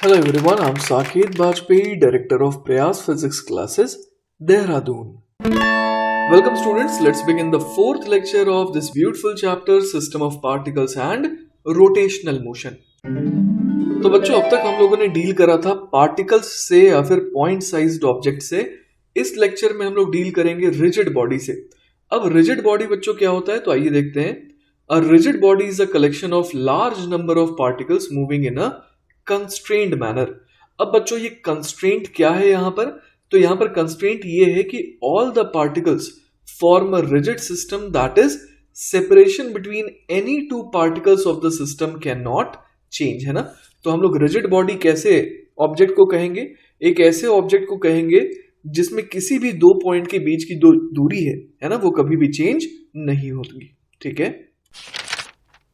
Hello everyone, I'm Saket Bajpayee, Director of Prayas Physics Classes, Dehradun. Welcome students, let's begin the fourth lecture of this beautiful chapter System of Particles and Rotational Motion. तो बच्चों अब तक हम लोगों ने deal करा था particles से या फिर पॉइंट साइज्ड ऑब्जेक्ट से। इस लेक्चर में हम लोग डील करेंगे रिजिड बॉडी से। अब रिजिड बॉडी बच्चों क्या होता है तो आइए देखते हैं। A rigid body is a collection of large number of particles moving in a constrained manner. अब बच्चों ये कंस्ट्रेंट क्या है यहाँ पर, तो यहाँ पर कंस्ट्रेंट ये है कि all the particles form a rigid system, that is separation between any two particles of the system can not change, है ना। तो हम लोग रिजिड बॉडी कैसे ऑब्जेक्ट को कहेंगे, एक ऐसे ऑब्जेक्ट को कहेंगे जिसमें किसी भी दो पॉइंट के बीच की दूरी है ना, वो कभी भी चेंज नहीं होगी। ठीक है,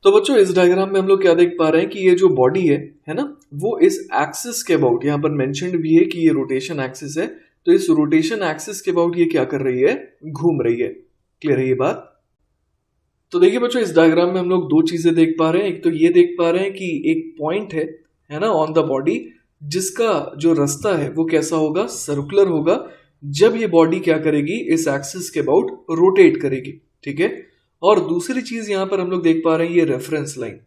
तो बच्चों इस डायग्राम में हम लोग क्या देख पा रहे हैं कि ये जो बॉडी है ना, वो इस एक्सिस के अबाउट, यहाँ पर मेंशन्ड भी है कि ये रोटेशन एक्सिस है, तो इस रोटेशन एक्सिस के अबाउट ये क्या कर रही है, घूम रही है। क्लियर है ये बात। तो देखिए बच्चों इस डायग्राम में हम लोग दो चीजें देख पा रहे हैं। एक तो ये देख पा रहे हैं कि एक पॉइंट है ना, ऑन द बॉडी, जिसका जो रास्ता है वो कैसा होगा, सर्कुलर होगा, जब ये बॉडी क्या करेगी, इस एक्सिस के अबाउट रोटेट करेगी। ठीक है, और दूसरी चीज यहां पर हम लोग देख पा रहे हैं ये रेफरेंस लाइन।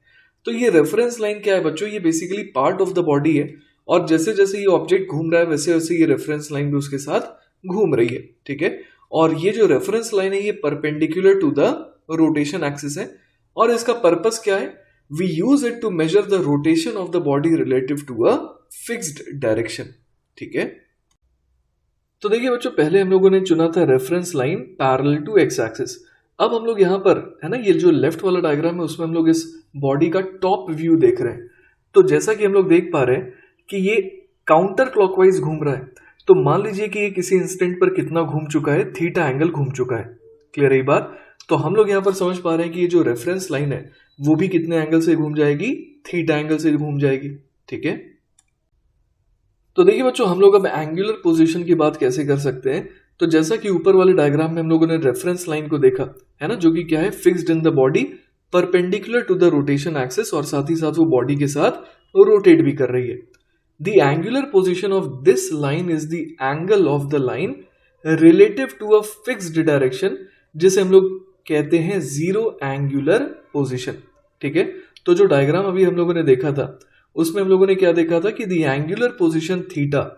तो ये रेफरेंस लाइन क्या है बच्चों, ये basically part of the body है, और जैसे जैसे ये ऑब्जेक्ट घूम रहा है वैसे वैसे ये रेफरेंस लाइन भी उसके साथ घूम रही है। ठीक है, और ये जो रेफरेंस लाइन है ये perpendicular to the rotation axis है, और इसका पर्पस क्या है, we use it to measure the rotation of the body relative to a fixed direction. ठीक है, तो देखिए बच्चों पहले हम लोगों ने चुना था reference line parallel to x axis. अब हम लोग यहाँ पर है ना, ये जो लेफ्ट वाला डायग्राम है उसमें हम लोग इस बॉडी का टॉप व्यू देख रहे हैं। तो जैसा कि हम लोग देख पा रहे हैं कि ये काउंटर क्लॉकवाइज घूम रहा है, तो मान लीजिए कि ये किसी इंस्टेंट पर कितना घूम चुका है, थीटा एंगल घूम चुका है। क्लियर है ये बात। तो हम लोग यहाँ पर समझ पा रहे हैं कि ये जो रेफरेंस लाइन है वो भी कितने एंगल से घूम जाएगी, थीटा एंगल से घूम जाएगी। ठीक है, तो देखिए बच्चों हम लोग अब एंगुलर पोजीशन की बात कैसे कर सकते हैं। तो जैसा कि ऊपर वाले डायग्राम में हम लोगों ने रेफरेंस लाइन को देखा है ना, जो कि क्या है, fixed in the body perpendicular to the rotation axis, और साथ ही साथ वो बॉडी के साथ रोटेट भी कर रही है। The angular position of this line is the angle of the line relative to a fixed direction, जिसे हम लोग कहते हैं जीरो एंगुलर पोजीशन। ठीक है, तो जो डायग्राम अभी हम लोगों ने देखा था उसमें हम लोगों ने क्या देखा था कि the angular position theta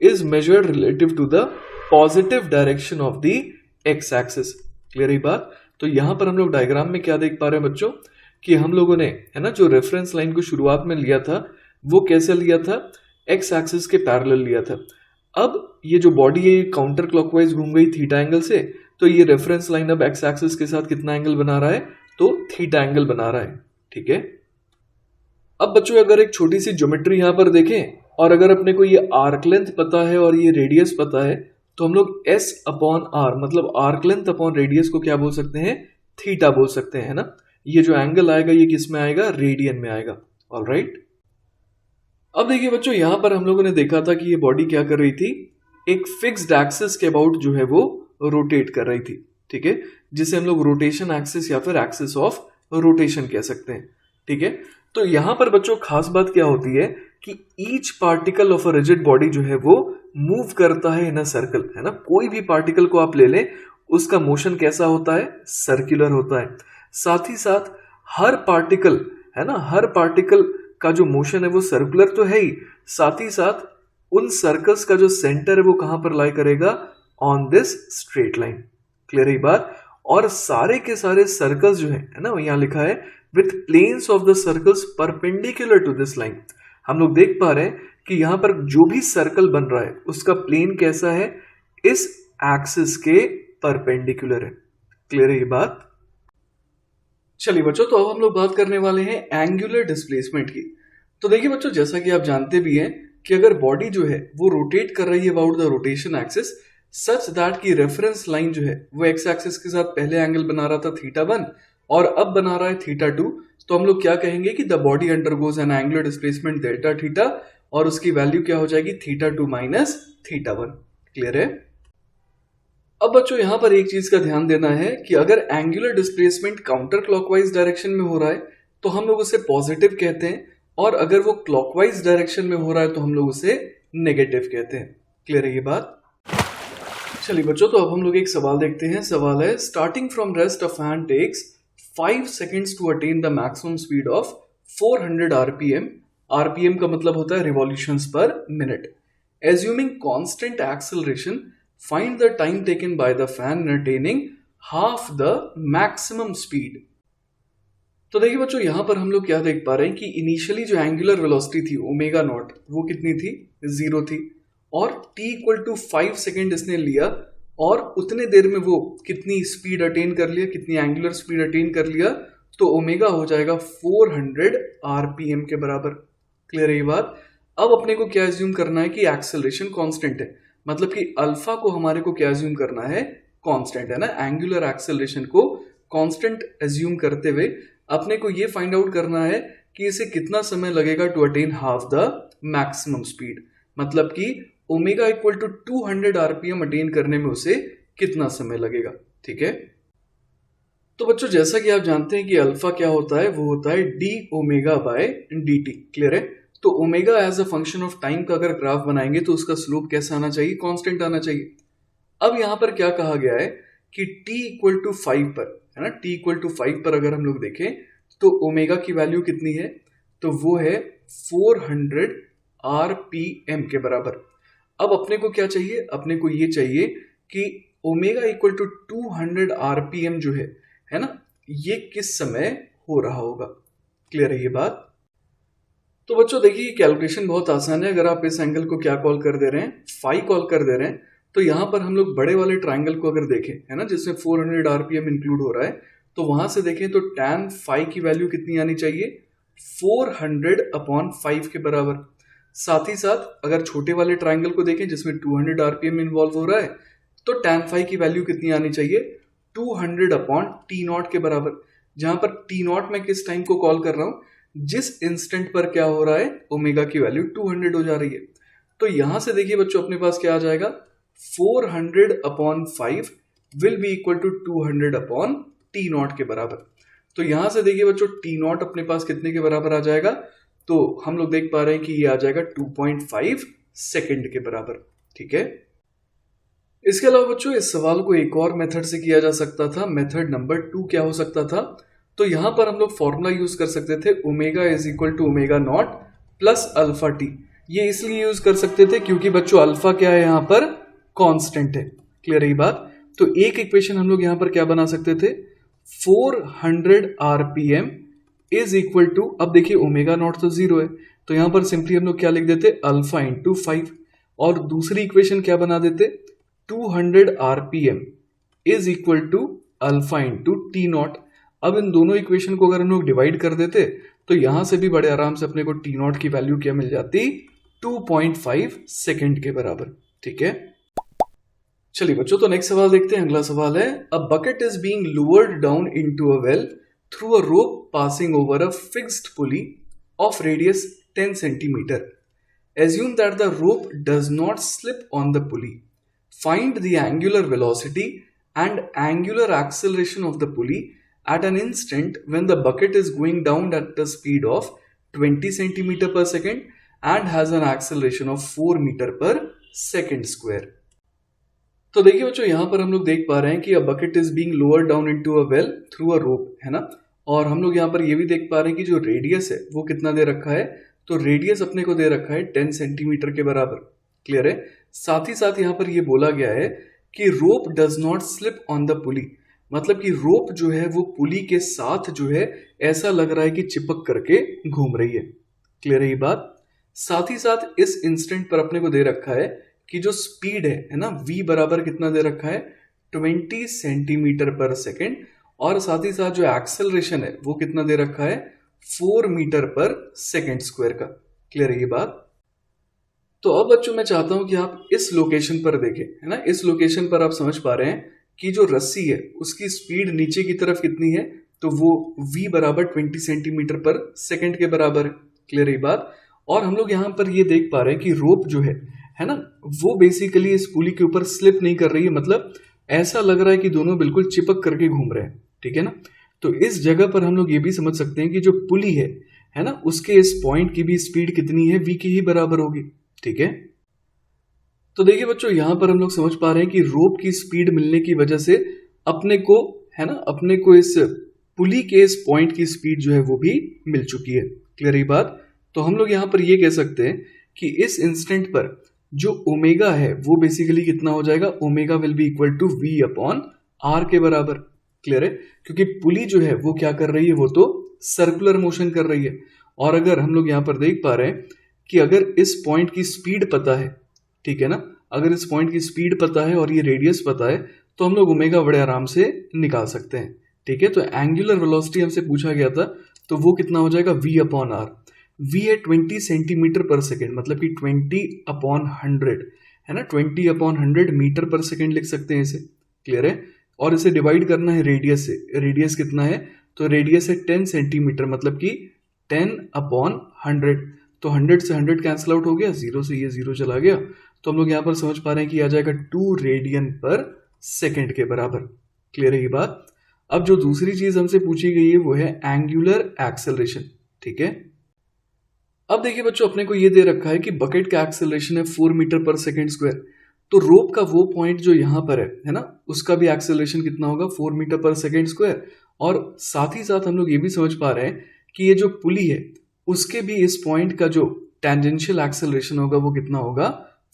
is measured relative to the positive direction of the x axis. Clear है बात। तो यहां पर हम लोग डायग्राम में क्या देख पा रहे हैं बच्चों कि हम लोगों ने है ना जो रेफरेंस लाइन को शुरुआत में लिया था वो कैसे लिया था, एक्स एक्सिस के पैरेलल लिया था। अब ये जो बॉडी है ये काउंटर क्लॉकवाइज घूम गई थीटा एंगल से, तो ये रेफरेंस लाइन अब एक्स एक्सिस के साथ कितना एंगल बना रहा है, तो थीटा एंगल बना रहा है। ठीक है, अब बच्चों अगर एक छोटी सी ज्योमेट्री यहां पर देखें, और अगर अपने को ये आर्क लेंथ पता है और ये रेडियस पता है, तो हम लोग s अपॉन आर मतलब आर्क लेंथ अपॉन रेडियस को क्या बोल सकते हैं, थीटा बोल सकते हैं, है ना। ये जो एंगल आएगा ये किस में आएगा, रेडियन में आएगा। ऑलराइट, अब देखिए बच्चों यहां पर हम लोगों ने देखा था कि ये बॉडी क्या कर रही थी, एक फिक्स्ड एक्सिस के अबाउट जो है वो रोटेट कर रही थी। ठीक है, जिसे हम लोग रोटेशन एक्सिस या फिर एक्सिस ऑफ रोटेशन कह सकते हैं। ठीक है, तो यहां पर बच्चों खास बात क्या होती है कि each particle of a rigid body जो है वो मूव करता है इन अ सर्कल, है ना। कोई भी पार्टिकल को आप ले लें उसका मोशन कैसा होता है, सर्कुलर होता है। साथ ही साथ हर पार्टिकल है ना, हर पार्टिकल का जो मोशन है वो सर्कुलर तो है ही, साथ ही साथ उन सर्कल्स का जो सेंटर है वो कहां पर लाई करेगा, on this straight line. Clear है बात। और सारे के सारे सर्कल्स जो है ना, यहां लिखा है with planes of the circles perpendicular to this line. हम लोग देख पा रहे हैं कि यहां पर जो भी सर्कल बन रहा है उसका प्लेन कैसा है, इस एक्सिस के परपेंडिकुलर है। क्लियर है ये बात। चलिए बच्चों तो अब हम लोग बात करने वाले हैं एंगुलर डिस्प्लेसमेंट की। तो देखिए बच्चों जैसा कि आप जानते भी हैं कि अगर बॉडी जो है वो रोटेट कर रही है about the rotation axis such that की रेफरेंस लाइन जो है वो एक्स एक्सिस के साथ पहले एंगल बना रहा था θ1 और अब बना रहा है θ2, तो हम लोग क्या कहेंगे कि the body undergoes N angular displacement delta theta, और उसकी वैल्यू क्या हो जाएगी, θ2 माइनस θ1। क्लियर है। अब बच्चों यहां पर एक चीज का ध्यान देना है कि अगर angular displacement counter clockwise direction में हो रहा है तो हम लोग उसे पॉजिटिव कहते हैं, और अगर वो क्लॉकवाइज डायरेक्शन में हो रहा है तो हम लोग उसे नेगेटिव कहते हैं। क्लियर है ये बात? चलिए बच्चों, तो अब हम लोग एक सवाल देखते हैं। सवाल है, starting from rest a fan takes 5 seconds to attain the maximum speed of 400 RPM। RPM का मतलब होता है revolutions per minute. Assuming constant acceleration, find the time taken by the fan in attaining half the maximum speed. तो देखिए बच्चों, यहां पर हम लोग क्या देख पा रहे हैं कि इनिशियली जो एंगुलर वेलोसिटी थी ओमेगा नॉट, वो कितनी थी? 0 थी। और t इक्वल टू 5 सेकेंड इसने लिया और उतने देर में वो कितनी स्पीड अटेन कर लिया, कितनी एंगुलर स्पीड अटेन कर लिया, तो ओमेगा हो जाएगा 400 RPM के बराबर। क्लियर है ये बात? अब अपने को क्या एज्यूम करना है कि एक्सेलरेशन कांस्टेंट है, मतलब कि अल्फा को हमारे को क्या एज्यूम करना है? कांस्टेंट है ना। एंगुलर एक्सेलरेशन को कांस्टेंट एज्यूम करते हुए अपने को ये फाइंड आउट करना है कि इसे कितना समय लगेगा to attain half the maximum speed, मतलब कि omega equal to 200 RPM attain करने में उसे कितना समय लगेगा। ठीक है, तो बच्चों जैसा कि आप जानते हैं कि अल्फा क्या होता है, वो होता है d omega by D T. Clear है? तो omega as a function of time का अगर ग्राफ बनाएंगे तो उसका स्लोप कैसा आना चाहिए? कांस्टेंट आना चाहिए। अब यहां पर क्या कहा गया है कि t इक्वल टू 5 पर, है ना, t इक्वल टू 5 पर अगर हम लोग देखें तो ओमेगा की वैल्यू कितनी है? तो वो है 400 RPM के बराबर। अब अपने को क्या चाहिए? अपने को ये चाहिए कि ओमेगा इक्वल टू 200 RPM जो है ना, ये किस समय हो रहा होगा। क्लियर है ये बात? तो बच्चों देखिए, कैलकुलेशन बहुत आसान है। अगर आप इस एंगल को क्या कॉल कर दे रहे हैं? फाई कॉल कर दे रहे हैं, तो यहां पर हम लोग बड़े वाले ट्राइंगल को अगर देखें, है ना, जिसमें 400 RPM इंक्लूड हो रहा है, तो वहां से देखें तो tan फाई की वैल्यू कितनी आनी चाहिए? 400/5 के बराबर। साथ ही साथ अगर छोटे वाले ट्राइंगल को देखें जिसमें 200 RPM इन्वॉल्व हो रहा है, तो tan फाई की वैल्यू कितनी आनी चाहिए? 200/T0 के बराबर। जहां पर T0 मैं किस टाइम को कॉल कर रहा हूं? जिस इंस्टेंट पर क्या हो रहा है, ओमेगा की वैल्यू 200 हो जा रही है। तो यहां से देखिए बच्चों, अपने पास क्या आ जाएगा? 400/5 will be equal to 200/T0 के बराबर। तो यहां से देखिए बच्चों, T0 अपने पास कितने के बराबर आ जाएगा? तो हम लोग देख पा रहे हैं कि ये आ जाएगा 2.5 सेकेंड के बराबर। ठीक है, इसके अलावा बच्चों इस सवाल को एक और मेथड से किया जा सकता था। मेथड नंबर 2 क्या हो सकता था? तो यहां पर हम लोग फॉर्मूला यूज कर सकते थे, omega is equal to omega not plus alpha t. ये इसलिए यूज कर सकते थे क्योंकि बच्चों अल्फा क्या है यहां पर? कांस्टेंट है। क्लियर है ये बात? तो एक इक्वेशन हम लोग यहां पर क्या बना सकते थे? 400 RPM इज इक्वल टू, अब देखिए ओमेगा नॉट तो 0 है, तो यहां पर सिंपली हम लोग क्या लिख देते? Alpha into 5। और दूसरी इक्वेशन क्या बना देते? 200 RPM is equal to alpha into T0। अब इन दोनों इक्वेशन को अगर हम लोग डिवाइड कर देते तो यहां से भी बड़े आराम से अपने को T0 की वैल्यू क्या मिल जाती? 2.5 सेकेंड के बराबर। ठीक है, चलिए बच्चों, तो नेक्स्ट सवाल देखते हैं। अगला सवाल है, अ bucket is being lowered down into a well through a rope passing over a fixed pulley of radius 10 cm. Assume that the rope does not slip on the pulley. Find the angular velocity and angular acceleration of the pulley at an instant when the bucket is going down at the speed of 20 centimeter per second and has an acceleration of 4 meter per second square. तो देखिए बच्चों, यहां पर हम लोग देख पा रहे हैं कि a bucket is being lower down into a well through a rope, है ना। और हम लोग यहां पर ये भी देख पा रहे हैं कि जो रेडियस है वो कितना दे रखा है? तो रेडियस अपने को दे रखा है 10 सेंटीमीटर के बराबर। क्लियर है? साथ ही साथ यहां पर ये बोला गया है कि rope does not slip on the pulley, मतलब कि रोप जो है वो पुली के साथ जो है ऐसा लग रहा है कि चिपक करके घूम रही है। क्लियर है ये बात? साथ ही साथ इस इंस्टेंट पर अपने को दे रखा है कि जो स्पीड है ना, v बराबर कितना दे रखा है? 20 सेंटीमीटर पर सेकेंड। और साथ ही साथ जो एक्सेलरेशन है वो कितना दे रखा है? 4 मीटर पर सेकेंड स्क्वायर का। क्लियर है ये बात? तो अब बच्चों मैं चाहता हूं कि आप इस लोकेशन पर देखें, है ना। इस लोकेशन पर आप समझ पा रहे हैं कि जो रस्सी है उसकी स्पीड नीचे की तरफ कितनी है? तो वो v बराबर 20 सेंटीमीटर पर सेकेंड के बराबर है। क्लियर है ये बात? और हम लोग यहां पर ये देख पा रहे हैं कि रोप जो है ना, वो बेसिकली इस पुली के ऊपर स्लिप नहीं कर रही है, मतलब ऐसा लग रहा है कि दोनों बिल्कुल चिपक करके घूम रहे हैं। ठीक है ना। तो इस जगह पर हम लोग ये भी समझ सकते हैं कि जो पुली है है ना, उसके इस पॉइंट की भी स्पीड कितनी है, v की ही बराबर होगी। ठीक है, तो देखिए बच्चों यहां पर हम लोग समझ पा रहे हैं कि रोप की स्पीड मिलने की वजह से अपने को, है ना, अपने को इस पुली के इस पॉइंट की स्पीड जो है वो भी मिल चुकी है। क्लियर ये बात? तो हम लोग यहां पर ये कह सकते हैं कि इस इंस्टेंट पर जो ओमेगा है वो बेसिकली कितना हो जाएगा, omega will be equal to v upon r के बराबर। क्लियर है? क्योंकि पुली जो है वो क्या कर रही है, वो तो सर्कुलर मोशन कर रही है। और अगर हम लोग यहां पर देख पा रहे हैं कि अगर इस पॉइंट की स्पीड पता है, ठीक है ना, अगर इस पॉइंट की स्पीड पता है और ये रेडियस पता है तो हम लोग ओमेगा बड़े आराम से निकाल सकते हैं। ठीक है, तो एंगुलर वेलोसिटी हमसे पूछा गया था, तो वो कितना हो जाएगा, v अपॉन आर। v है 20 सेंटीमीटर पर सेकेंड, मतलब कि 20 अपॉन 100, है ना, 20 अपॉन 100 मीटर पर सेकेंड लिख सकते हैं इसे। क्लियर है? और इसे डिवाइड करना है रेडियस से। रेडियस कितना है, तो रेडियस है 10 सेंटीमीटर, मतलब कि 10 अपॉन 100। तो 100 से 100 कैंसिल आउट हो गया, 0 से ये 0 चला गया, तो हम लोग यहाँ पर समझ पा रहे हैं कि आ जाएगा 2 रेडियन पर सेकेंड के बराबर। क्लियर है ये बात? अब जो दूसरी चीज हमसे पूछी गई है वो है एंगुलर एक्सेलरेशन। ठीक है, अब देखिए बच्चों अपने को ये दे रखा है कि बकेट का एक्सेलरेशन है 4 मीटर पर सेकेंड स्क्वायर। तो रोप का वो पॉइंट जो यहां पर है ना, उसका भी एक्सेलरेशन कितना होगा, 4 मीटर पर सेकेंड स्क्वायर। और साथ ही साथ हम लोग ये भी समझ पा रहे हैं कि ये जो पुली है उसके भी इस पॉइंट का जो टेंजेंशियल एक्सेलरेशन होगा वो कितना होगा,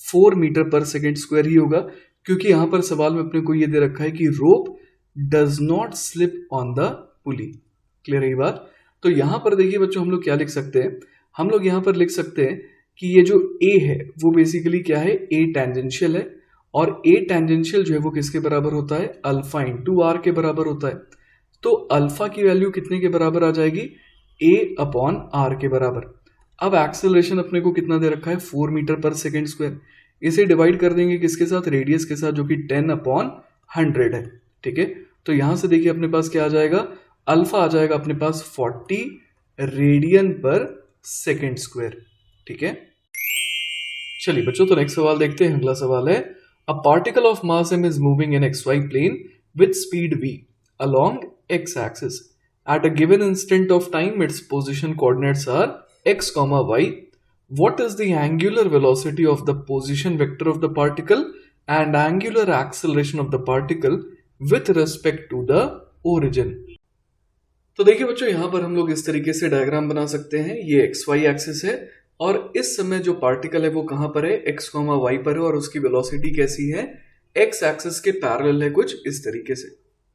4 मीटर पर सेकेंड स्क्वायर ही होगा। क्योंकि यहां पर सवाल में अपने को ये दे रखा है कि rope does not slip on the pulley. Clear है ये बात? तो यहां पर देखिए बच्चों हम लोग क्या लिख सकते हैं, हम लोग यहां पर लिख सकते हैं कि ये जो a है वो बेसिकली क्या है, a टेंजेंशियल है। और a टेंजेंशियल जो है वो किसके बराबर होता है, अल्फा इंटू आर के बराबर होता है। तो अल्फा की वैल्यू कितने के बराबर आ जाएगी, a अपॉन आर के बराबर। अब एक्सेलरेशन अपने को कितना दे रखा है, 4 मीटर पर सेकेंड स्क्वायर। इसे डिवाइड कर देंगे किसके साथ, रेडियस के साथ, जो कि 10 अपॉन 100 है। ठीक है, तो यहां से देखिए अपने पास क्या आ जाएगा, अल्फा आ जाएगा अपने पास 40 रेडियन पर सेकेंड स्क्वायर। ठीक है, चलिए बच्चों तो नेक्स्ट सवाल देखते हैं। अगला सवाल है, a particle of mass m is moving in xy plane with speed v along x axis at a given instant of time its position coordinates are x y. What is the angular velocity of the position vector of the particle and angular acceleration of the particle with respect to the origin? तो देखिए बच्चों यहां पर हम लोग इस तरीके से डायग्राम बना सकते हैं। ये एक्स वाई एक्सिस है और इस समय जो पार्टिकल है वो कहां पर है, एक्स कॉमा वाई पर है, और उसकी वेलोसिटी कैसी है, एक्स एक्सिस के पैरेलल है, कुछ इस तरीके से।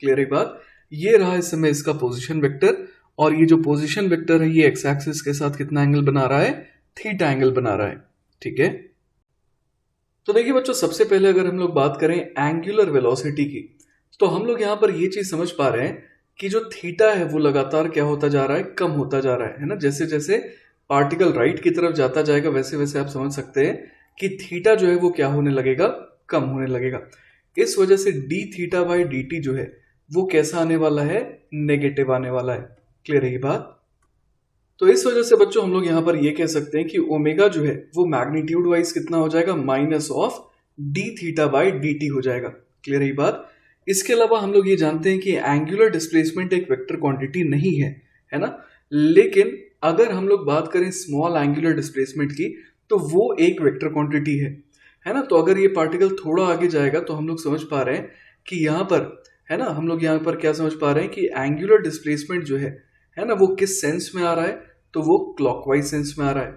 क्लियर है बात? ये रहा इस समय इसका पोजीशन वेक्टर, और ये जो पोजीशन वेक्टर है ये एक्स एक्सिस के साथ कितना एंगल बना रहा है, थीटा एंगल बना रहा है। ठीक है, तो देखिए बच्चों सबसे पहले अगर हम लोग बात करें एंगुलर वेलोसिटी की, तो हम लोग यहां पर ये चीज समझ पा रहे हैं कि जो थीटा है वो लगातार क्या होता जा रहा है, कम होता जा रहा है ना। जैसे जैसे पार्टिकल राइट की तरफ जाता जाएगा वैसे वैसे आप समझ सकते हैं कि थीटा जो है वो क्या होने लगेगा, कम होने लगेगा। इस वजह से D theta by D T जो है वो कैसा आने वाला है, नेगेटिव आने वाला है। क्लियर है ये बात? तो इस वजह से बच्चों हम लोग यहां पर ये कह सकते हैं कि ओमेगा जो है वो मैग्नीट्यूड वाइज कितना हो जाएगा, minus of D theta by D T हो जाएगा। क्लियर है ये बात? इसके अलावा हम लोग ये जानते हैं कि एंगुलर डिस्प्लेसमेंट एक वेक्टर क्वांटिटी नहीं है ना। लेकिन अगर हम लोग बात करें स्मॉल एंगुलर डिस्प्लेसमेंट की तो वो एक वेक्टर क्वांटिटी है ना। तो अगर ये पार्टिकल थोड़ा आगे जाएगा तो हम लोग समझ पा रहे हैं कि यहाँ पर, है ना, हम लोग यहाँ पर क्या समझ पा रहे हैं कि एंगुलर डिस्प्लेसमेंट जो है ना, वो किस सेंस में आ रहा है, तो वो क्लॉकवाइज सेंस में आ रहा है।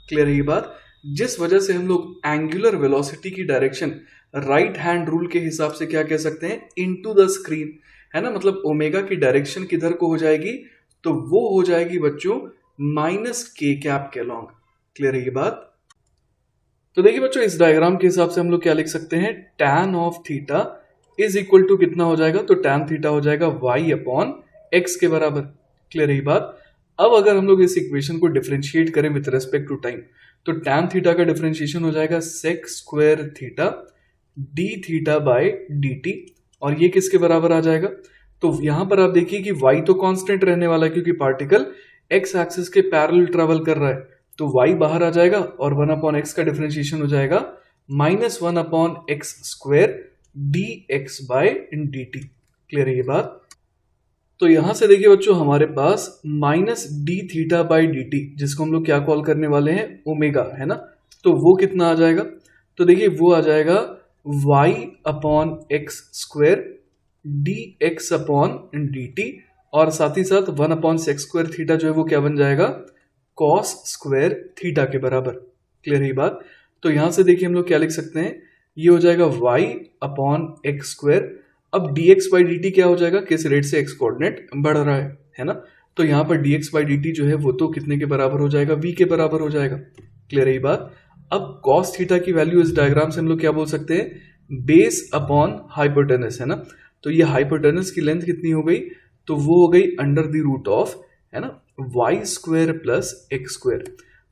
क्लियर है ये बात? जिस वजह से हम लोग एंगुलर वेलोसिटी की डायरेक्शन राइट हैंड रूल के हिसाब से क्या कह सकते हैं, इनटू द स्क्रीन, है ना। मतलब ओमेगा की डायरेक्शन किधर को हो जाएगी, तो वो हो जाएगी बच्चों माइनस के कैप के लॉन्ग। क्लियर है ये बात? तो देखिए बच्चों इस डायग्राम के हिसाब से हम लोग क्या लिख सकते हैं, tan of theta is equal to कितना हो जाएगा, तो tan थीटा हो जाएगा y अपॉन x के बराबर। क्लियर है ये बात? अब अगर हम लोग इस इक्वेशन को डिफरेंशिएट करें विद रेस्पेक्ट टू टाइम, तो tan थीटा का डिफरेंशिएशन हो जाएगा sec square theta d theta by dt, और ये किसके बराबर आ जाएगा, तो यहां पर आप देखिए कि y तो कांस्टेंट रहने वाला है क्योंकि पार्टिकल x एक्सिस के पैरेलल ट्रेवल कर रहा है, तो y बाहर आ जाएगा और 1 अपॉन एक्स का डिफरेंशिएशन हो जाएगा -1 upon x square D X by D T. Clear है ये बात? तो यहां से देखिए बच्चों हमारे पास minus D theta by D T, जिसको हम लोग क्या कॉल करने वाले हैं, ओमेगा, है ना। तो वो कितना आ जाएगा, तो देखिए वो आ जाएगा y upon x square D x upon D T, और साथ ही साथ 1 अपॉन सेक्स स्क्वायर थीटा जो है वो क्या बन जाएगा, कॉस स्क्वायर थीटा के बराबर। क्लियर है ये बात। तो यहां से देखिए हम लोग क्या लिख सकते हैं, ये हो जाएगा y अपॉन एक्स स्क्वायर। अब dx बाई डी टी क्या हो जाएगा, किस रेट से एक्स कोऑर्डिनेट बढ़ रहा है ना। तो यहाँ पर dx बाई डी टी जो है वो तो कितने के बराबर हो जाएगा, v के बराबर हो जाएगा। क्लियर है ये बात। अब cos थीटा की वैल्यू इस डायग्राम से हम लोग क्या बोल सकते हैं, बेस अपॉन हाइपोटेनस, है ना। तो ये हाइपोटेनस की लेंथ कितनी हो गई, तो वो हो गई अंडर द रूट ऑफ, है ना, y square plus x square.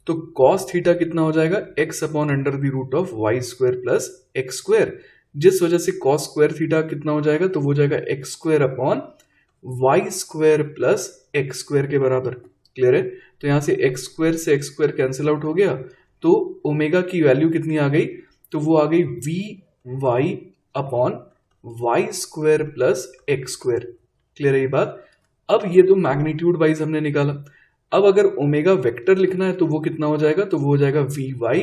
तो cos थीटा कितना हो जाएगा, x अपॉन under the root of y square plus x square, जिस वजह से cos स्क्वायर थीटा कितना हो जाएगा, तो वो हो जाएगा x square upon y square plus x square के बराबर। क्लियर है। तो यहां से एक्स स्क्वायर से एक्स स्क्वायर कैंसिल आउट हो गया, तो ओमेगा की वैल्यू कितनी आ गई, तो वो आ गई v y upon y square plus x square. Clear है ये बात। अब ये तो मैग्नीट्यूड वाइज हमने निकाला। अब अगर ओमेगा वेक्टर लिखना है तो वो कितना हो जाएगा, तो वो हो जाएगा v y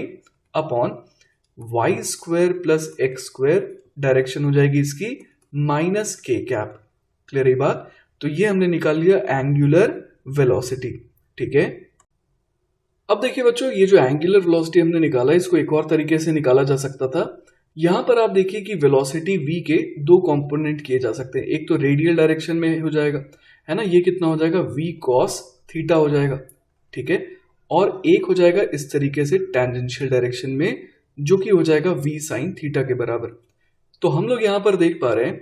upon y square plus x square, direction हो जाएगी इसकी माइनस के कैप। क्लियर है ये बात। तो ये हमने निकाल लिया एंगुलर वेलोसिटी। ठीक है। अब देखिए बच्चों, ये जो एंगुलर वेलोसिटी हमने निकाला इसको एक और तरीके से निकाला जा सकता था। यहां पर आप देखिए कि वेलोसिटी v के दो कंपोनेंट किए जा सकते हैं। एक तो रेडियल डायरेक्शन में हो जाएगा, है ना, ये कितना हो जाएगा, v cos थीटा हो जाएगा। ठीक है। और एक हो जाएगा इस तरीके से टेंजेंशियल डायरेक्शन में, जो कि हो जाएगा v sin थीटा के बराबर। तो हम लोग यहां पर देख पा रहे हैं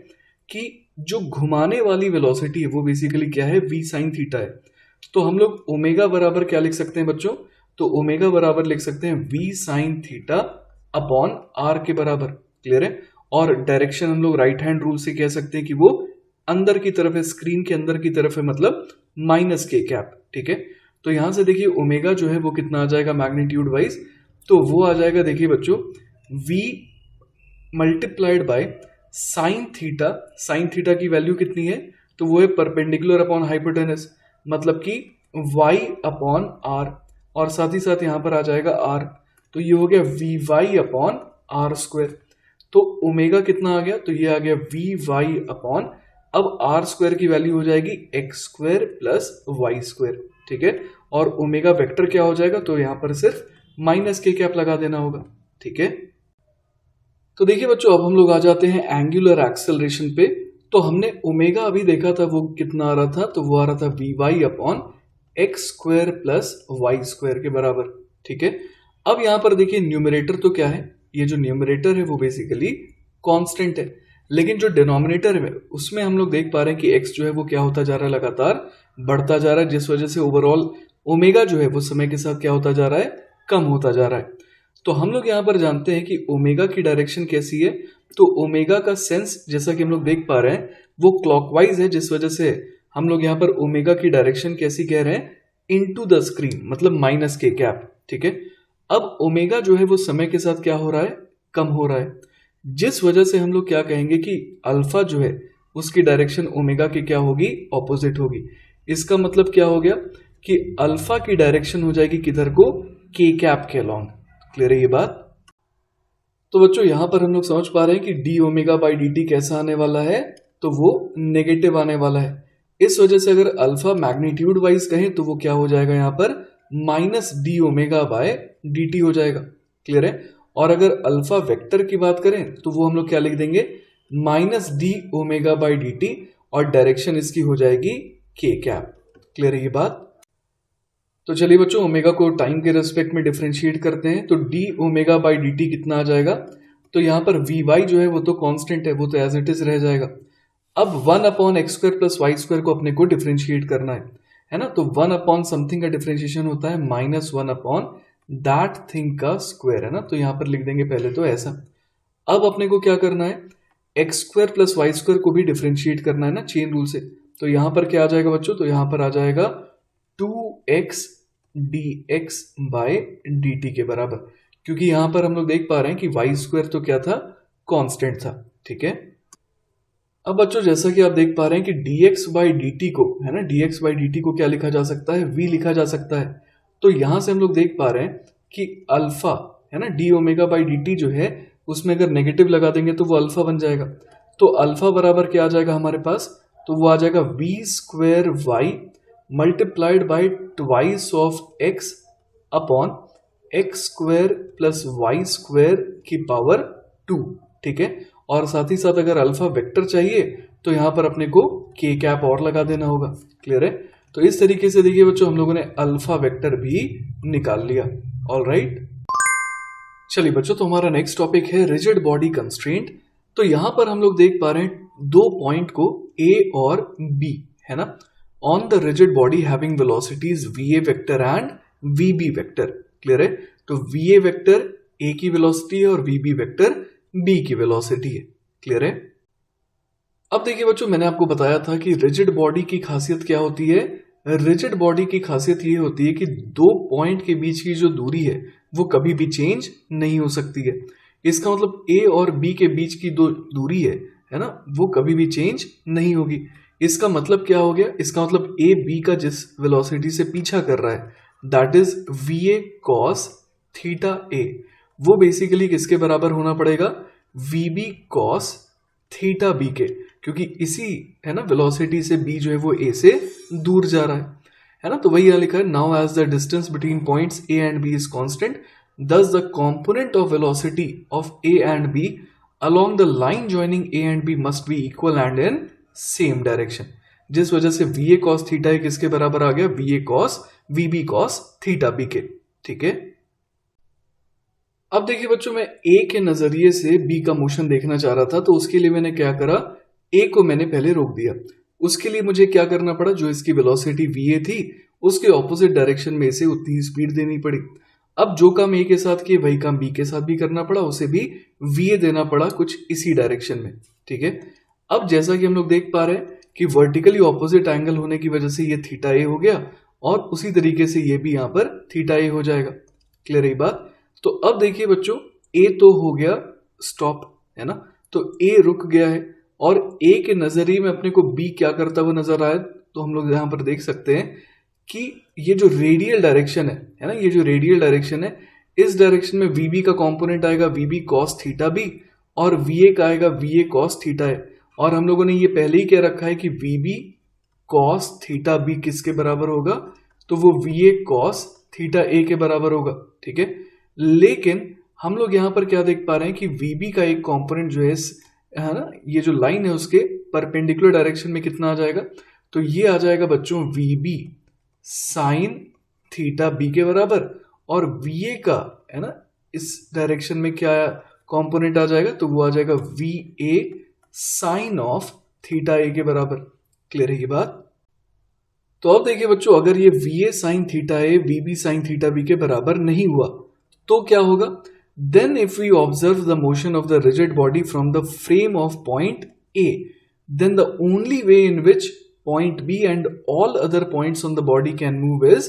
कि जो घुमाने वाली वेलोसिटी है वो बेसिकली क्या है, v sin थीटा है। तो हम लोग ओमेगा बराबर क्या लिख सकते हैं बच्चों, तो ओमेगा बराबर लिख सकते हैं v sin theta upon r के बराबर। क्लियर है। और डायरेक्शन हम लोग राइट हैंड रूल से कह सकते हैं कि वो अंदर की तरफ है, स्क्रीन के अंदर की तरफ है, मतलब माइनस के कैप। ठीक है। तो यहां से देखिए ओमेगा जो है वो कितना आ जाएगा मैग्नीट्यूड वाइज, तो वो आ जाएगा देखिए बच्चों v multiplied by sine theta. Sine theta की वैल्यू कितनी है, तो वो है परपेंडिकुलर अपॉन हाइपोटेनस, मतलब कि y अपॉन आर, और साथ ही साथ यहां पर आ जाएगा r। तो ये हो गया v y upon r square. तो ओमेगा कितना आ गया, तो ये आ गया वी वाई अपॉन, अब आर स्क्वायर की वैल्यू हो जाएगी x square plus y square. ठीक है। और ओमेगा वेक्टर क्या हो जाएगा, तो यहां पर सिर्फ माइनस के कैप लगा देना होगा। ठीक है। तो देखिए बच्चों, अब हम लोग आ जाते हैं एंगुलर एक्सेलरेशन पे। तो हमने ओमेगा अभी देखा था वो कितना आ रहा था, तो वो आ रहा था v y upon x square plus y square के बराबर। ठीक है। अब यहां पर देखिए न्यूमरेटर तो क्या है, ये जो न्यूमरेटर है वो बेसिकली कांस्टेंट है, लेकिन जो डिनोमिनेटर है उसमें हम लोग देख पा रहे हैं कि x जो है वो क्या होता जा रहा है, लगातार बढ़ता जा रहा है, जिस वजह से ओवरऑल ओमेगा जो है वो समय के साथ क्या होता जा रहा है, कम होता जा रहा है। तो हम लोग यहाँ पर जानते हैं कि ओमेगा की डायरेक्शन कैसी है, तो ओमेगा का सेंस जैसा कि हम लोग देख पा रहे हैं वो क्लॉकवाइज है, जिस वजह से हम लोग यहाँ पर ओमेगा की डायरेक्शन कैसी कह रहे हैं, इनटू द स्क्रीन, मतलब माइनस के कैप। ठीक है। अब ओमेगा जो है वो समय के साथ क्या हो रहा है, कम हो रहा है, जिस वजह से हम लोग क्या कहेंगे कि अल्फा जो है उसकी डायरेक्शन ओमेगा की क्या होगी, ऑपोजिट होगी। इसका मतलब क्या हो गया कि अल्फा की डायरेक्शन हो जाएगी किधर को, के कैप के अलॉन्ग। क्लियर है ये बात। तो बच्चों यहां पर हम लोग समझ पा रहे हैं कि D omega by D T कैसा आने वाला है, तो वो नेगेटिव आने वाला है। इस वजह से अगर अल्फा मैग्नीट्यूड वाइज कहें तो वो क्या हो जाएगा, यहाँ पर minus D omega by D T हो जाएगा। क्लियर है। और अगर अल्फा वेक्टर की बात करें तो वो हम लोग क्या लिख देंगे, minus D omega by D T, और डायरेक्शन इसकी हो जाएगी के कैप। क्लियर है ये बात। तो चलिए बच्चों, ओमेगा को टाइम के रेस्पेक्ट में डिफरेंशिएट करते हैं। तो D omega by D T कितना आ जाएगा, तो यहाँ पर वी वाई जो है वो तो कांस्टेंट है, वो तो एज इट इज रह जाएगा। अब 1 upon x square plus y square को अपने को डिफरेंशिएट करना है ना। तो 1 अपॉन समथिंग का डिफरेंशिएशन होता है माइनस 1 अपॉन दैट थिंग का स्क्वायर, है ना। तो यहाँ पर लिख देंगे पहले तो ऐसा। अब अपने को क्या करना है, x square plus y square को भी डिफरेंशिएट करना है ना, चेन रूल से। तो यहाँ पर क्या आ जाएगा बच्चों, तो यहाँ पर आ जाएगा 2x dx बाय dt के बराबर, क्योंकि यहां पर हम लोग देख पा रहे हैं कि वाई स्क्वायर तो क्या था, कांस्टेंट था। ठीक है। अब बच्चों जैसा कि आप देख पा रहे हैं कि dx बाई dt को, है ना, dx बाई dt को क्या लिखा जा सकता है, v लिखा जा सकता है। तो यहां से हम लोग देख पा रहे हैं कि अल्फा, है ना, D omega by D T जो है उसमें अगर नेगेटिव लगा देंगे तो वो अल्फा बन जाएगा। तो अल्फा बराबर क्या आ जाएगा हमारे पास, तो वो आ जाएगा v square y multiplied by twice of x upon x square plus y square की पावर 2। ठीक है, और साथ ही साथ अगर अल्फा वेक्टर चाहिए तो यहां पर अपने को के कैप और लगा देना होगा। क्लियर है? तो इस तरीके से देखिए बच्चों हम लोगों ने अल्फा वेक्टर भी निकाल लिया। ऑलराइट, चलिए बच्चों, तो हमारा नेक्स्ट टॉपिक है रिजिड बॉडी कंस्ट्रेंट। तो यहां पर हम लोग देख पा रहे हैं दो पॉइंट को ए और बी, है ना, on the rigid body having velocities v A vector and v B vector. Clear है? तो वी ए वेक्टर ए की वेलोसिटी है और वी बी वेक्टर बी की वेलोसिटी है। क्लियर है? अब देखिए बच्चों, मैंने आपको बताया था कि रिजिड बॉडी की खासियत क्या होती है। रिजिड बॉडी की खासियत ये होती है कि दो पॉइंट के बीच की जो दूरी है वो कभी भी चेंज नहीं हो सकती है। इसका मतलब ए और बी के बीच की जो दूरी है ना, वो कभी भी चेंज नहीं होगी। इसका मतलब क्या हो गया, इसका मतलब ए बी का जिस वेलोसिटी से पीछा कर रहा है that is V A cos theta A, वो बेसिकली किसके बराबर होना पड़ेगा, V B cos theta B के, क्योंकि इसी, है ना, वेलोसिटी से बी जो है वो ए से दूर जा रहा है ना। तो वही यहां लिखा है, now as the distance between points A and B is constant thus the component of velocity of A and B along the line joining A and B must be equal and in same direction। जिस वजह से v A cos theta A किसके बराबर आ गया, v A cos v B cos theta B के। ठीक है, अब देखिए बच्चों, मैं ए के नजरिए से बी का मोशन देखना चाह रहा था, तो उसके लिए मैंने क्या करा, ए को मैंने पहले रोक दिया। उसके लिए मुझे क्या करना पड़ा, जो इसकी वेलोसिटी वी ए थी उसके ऑपोजिट डायरेक्शन में इसे उतनी ही स्पीड देनी पड़ी। अब जो काम ए के साथ किए वही काम बी के साथ भी करना पड़ा, उसे भी वी ए देना पड़ा कुछ इसी डायरेक्शन में। ठीक है, अब जैसा कि हम लोग देख पा रहे हैं कि वर्टिकली ऑपोजिट एंगल होने की वजह से ये थीटा ए हो गया और उसी तरीके से ये भी यहां पर थीटा ए हो जाएगा। क्लियर है ये बात? तो अब देखिए बच्चों, ए तो हो गया स्टॉप, है ना, तो ए रुक गया है और ए के नजरिए में अपने को बी क्या करता हुआ नजर आया, तो हम लोग यहां पर देख सकते हैं कि ये जो रेडियल डायरेक्शन है ना, ये जो रेडियल डायरेक्शन है, इस डायरेक्शन में वी बी का कंपोनेंट आएगा v B cos theta B और वी ए का आएगा v A cos theta A. और हम लोगों ने ये पहले ही कह रखा है कि v B cos theta B किसके बराबर होगा, तो वो v A cos theta A के बराबर होगा। ठीक है, लेकिन हम लोग यहां पर क्या देख पा रहे हैं कि वी बी का एक कंपोनेंट जो है ना, ये जो लाइन है उसके परपेंडिकुलर डायरेक्शन में कितना आ जाएगा, तो ये आ जाएगा बच्चों v B sine theta B के बराबर, और वी ए का, है ना, इस डायरेक्शन में क्या कंपोनेंट आ जाएगा, तो वो आ जाएगा V A sine of theta A के बराबर। क्लियर है ये बात? तो अब देखिए बच्चों, अगर ये V A sine theta A V B sine theta B के बराबर नहीं हुआ तो क्या होगा, then if we observe the motion of the rigid body from the frame of point A, then the only way in which point B and all other points on the body can move is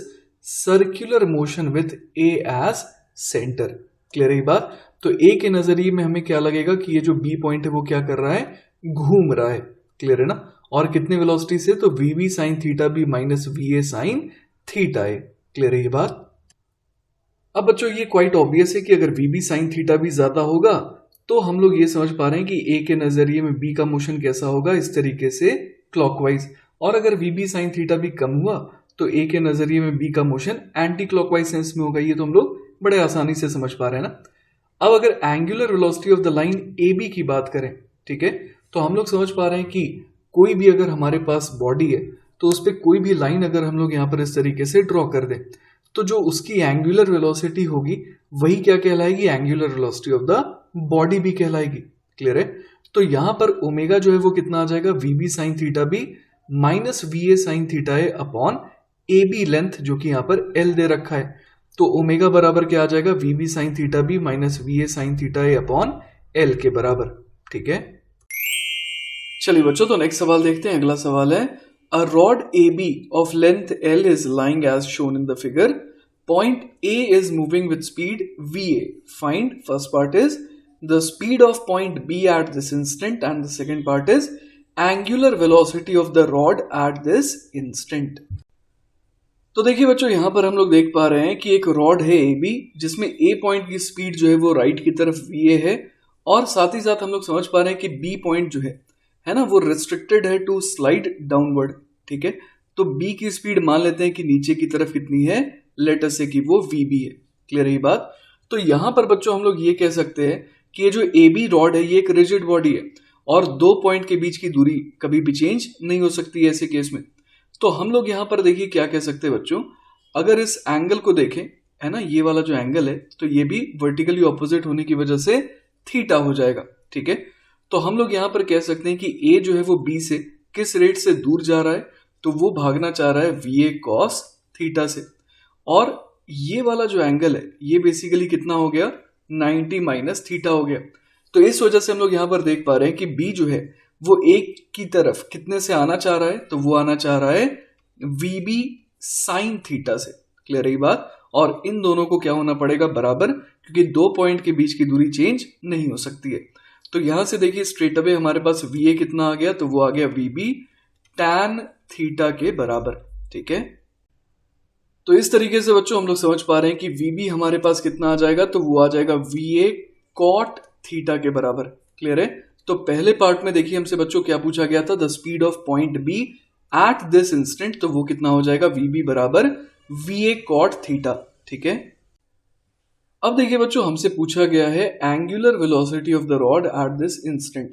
circular motion with A as center। Clear है बात? तो A के नजरिए में हमें क्या लगेगा कि ये जो B पॉइंट है वो क्या कर रहा है, घूम रहा है। क्लियर है ना? और कितने वेलोसिटी से, तो V B sine theta B minus V A sine theta A. Clear है ये बात? अब बच्चों ये क्वाइट ऑब्वियस है कि अगर V B sine theta B ज्यादा होगा तो हम लोग ये समझ पा रहे हैं कि A के नजरिए में B का मोशन कैसा होगा, इस तरीके से क्लॉकवाइज, और अगर वी बी साइन थीटा भी कम हुआ तो ए के नजरिए में बी का मोशन एंटी क्लॉकवाइज सेंस में होगा। ये तो हम लोग बड़े आसानी से समझ पा रहे हैं ना। अब अगर angular velocity of the line A B की बात करें, ठीक है, तो हम लोग समझ पा रहे हैं कि कोई भी अगर हमारे पास बॉडी है तो उस पर कोई भी लाइन अगर हम लोग यहाँ पर इस तरीके से ड्रॉ कर दें तो जो उसकी एंगुलर वेलोसिटी होगी वही क्या कहलाएगी, angular velocity of the body भी कहलाएगी। क्लियर है? तो यहां पर ओमेगा जो है वो कितना आ जाएगा, V B sine theta B minus V A sine theta A upon A B length, जो कि यहां पर एल दे रखा है। तो ओमेगा बराबर क्या आ जाएगा, V B sine theta B minus V A sine theta A upon L के बराबर। ठीक है, चलिए बच्चों, तो नेक्स्ट सवाल देखते हैं। अगला सवाल है, a rod A B of length L is lying as shown in the figure, point A is moving with speed V A, find, first part is the speed of point B at this instant and the second part is angular velocity of the rod at this instant. तो देखिए बच्चों, यहां पर हम लोग देख पा रहे हैं कि एक रॉड है ए बी, जिसमें ए पॉइंट की स्पीड जो है वो राइट की तरफ वी ए है, और साथ ही साथ हम लोग समझ पा रहे हैं कि बी पॉइंट जो है ना, वो रिस्ट्रिक्टेड है टू स्लाइड डाउनवर्ड। ठीक है, तो बी की स्पीड मान लेते हैं कि नीचे की तरफ कितनी है, लेट अस से कि वो वी बी है। क्लियर है ये बात? तो यहां पर बच्चों हम लोग ये कह सकते हैं कि ये जो ए बी रॉड है ये एक रिजिड बॉडी है, और दो पॉइंट के बीच की दूरी कभी भी चेंज नहीं हो सकती है ऐसे केस में। तो हम लोग यहां पर देखिए क्या कह सकते हैं बच्चों, अगर इस एंगल को देखें, है ना, ये वाला जो एंगल है, तो ये भी वर्टिकली ऑपोजिट होने की वजह से थीटा हो जाएगा। ठीक है, तो हम लोग यहां पर कह सकते हैं कि ए जो है वो बी से किस रेट से दूर जा रहा है, तो वो भागना चाह रहा है वी ए कॉस थीटा से, और ये वाला जो एंगल है ये बेसिकली कितना हो गया, 90 माइनस थीटा हो गया। तो इस वजह से हम लोग यहां पर देख पा रहे हैं कि बी जो है वो एक की तरफ कितने से आना चाह रहा है, तो वो आना चाह रहा है वी बी साइन थीटा से। क्लियर है ये बात? और इन दोनों को क्या होना पड़ेगा, बराबर, क्योंकि दो पॉइंट के बीच की दूरी चेंज नहीं हो सकती है। तो यहां से देखिए स्ट्रेट अवे हमारे पास वी ए कितना आ गया, तो वो आ गया वी बी टैन थीटा के बराबर। ठीक है, तो इस तरीके से बच्चों हम लोग समझ पा रहे हैं कि वी बी हमारे पास कितना आ जाएगा, तो वो आ जाएगा वी ए कॉट थीटा के बराबर। क्लियर है? तो पहले पार्ट में देखिए हमसे बच्चों क्या पूछा गया था, the speed of point B at this instant, तो वो कितना हो जाएगा, वी बी बराबर वी ए कॉट थीटा। ठीक है, अब देखिए बच्चों हमसे पूछा गया है angular velocity of the rod at this instant.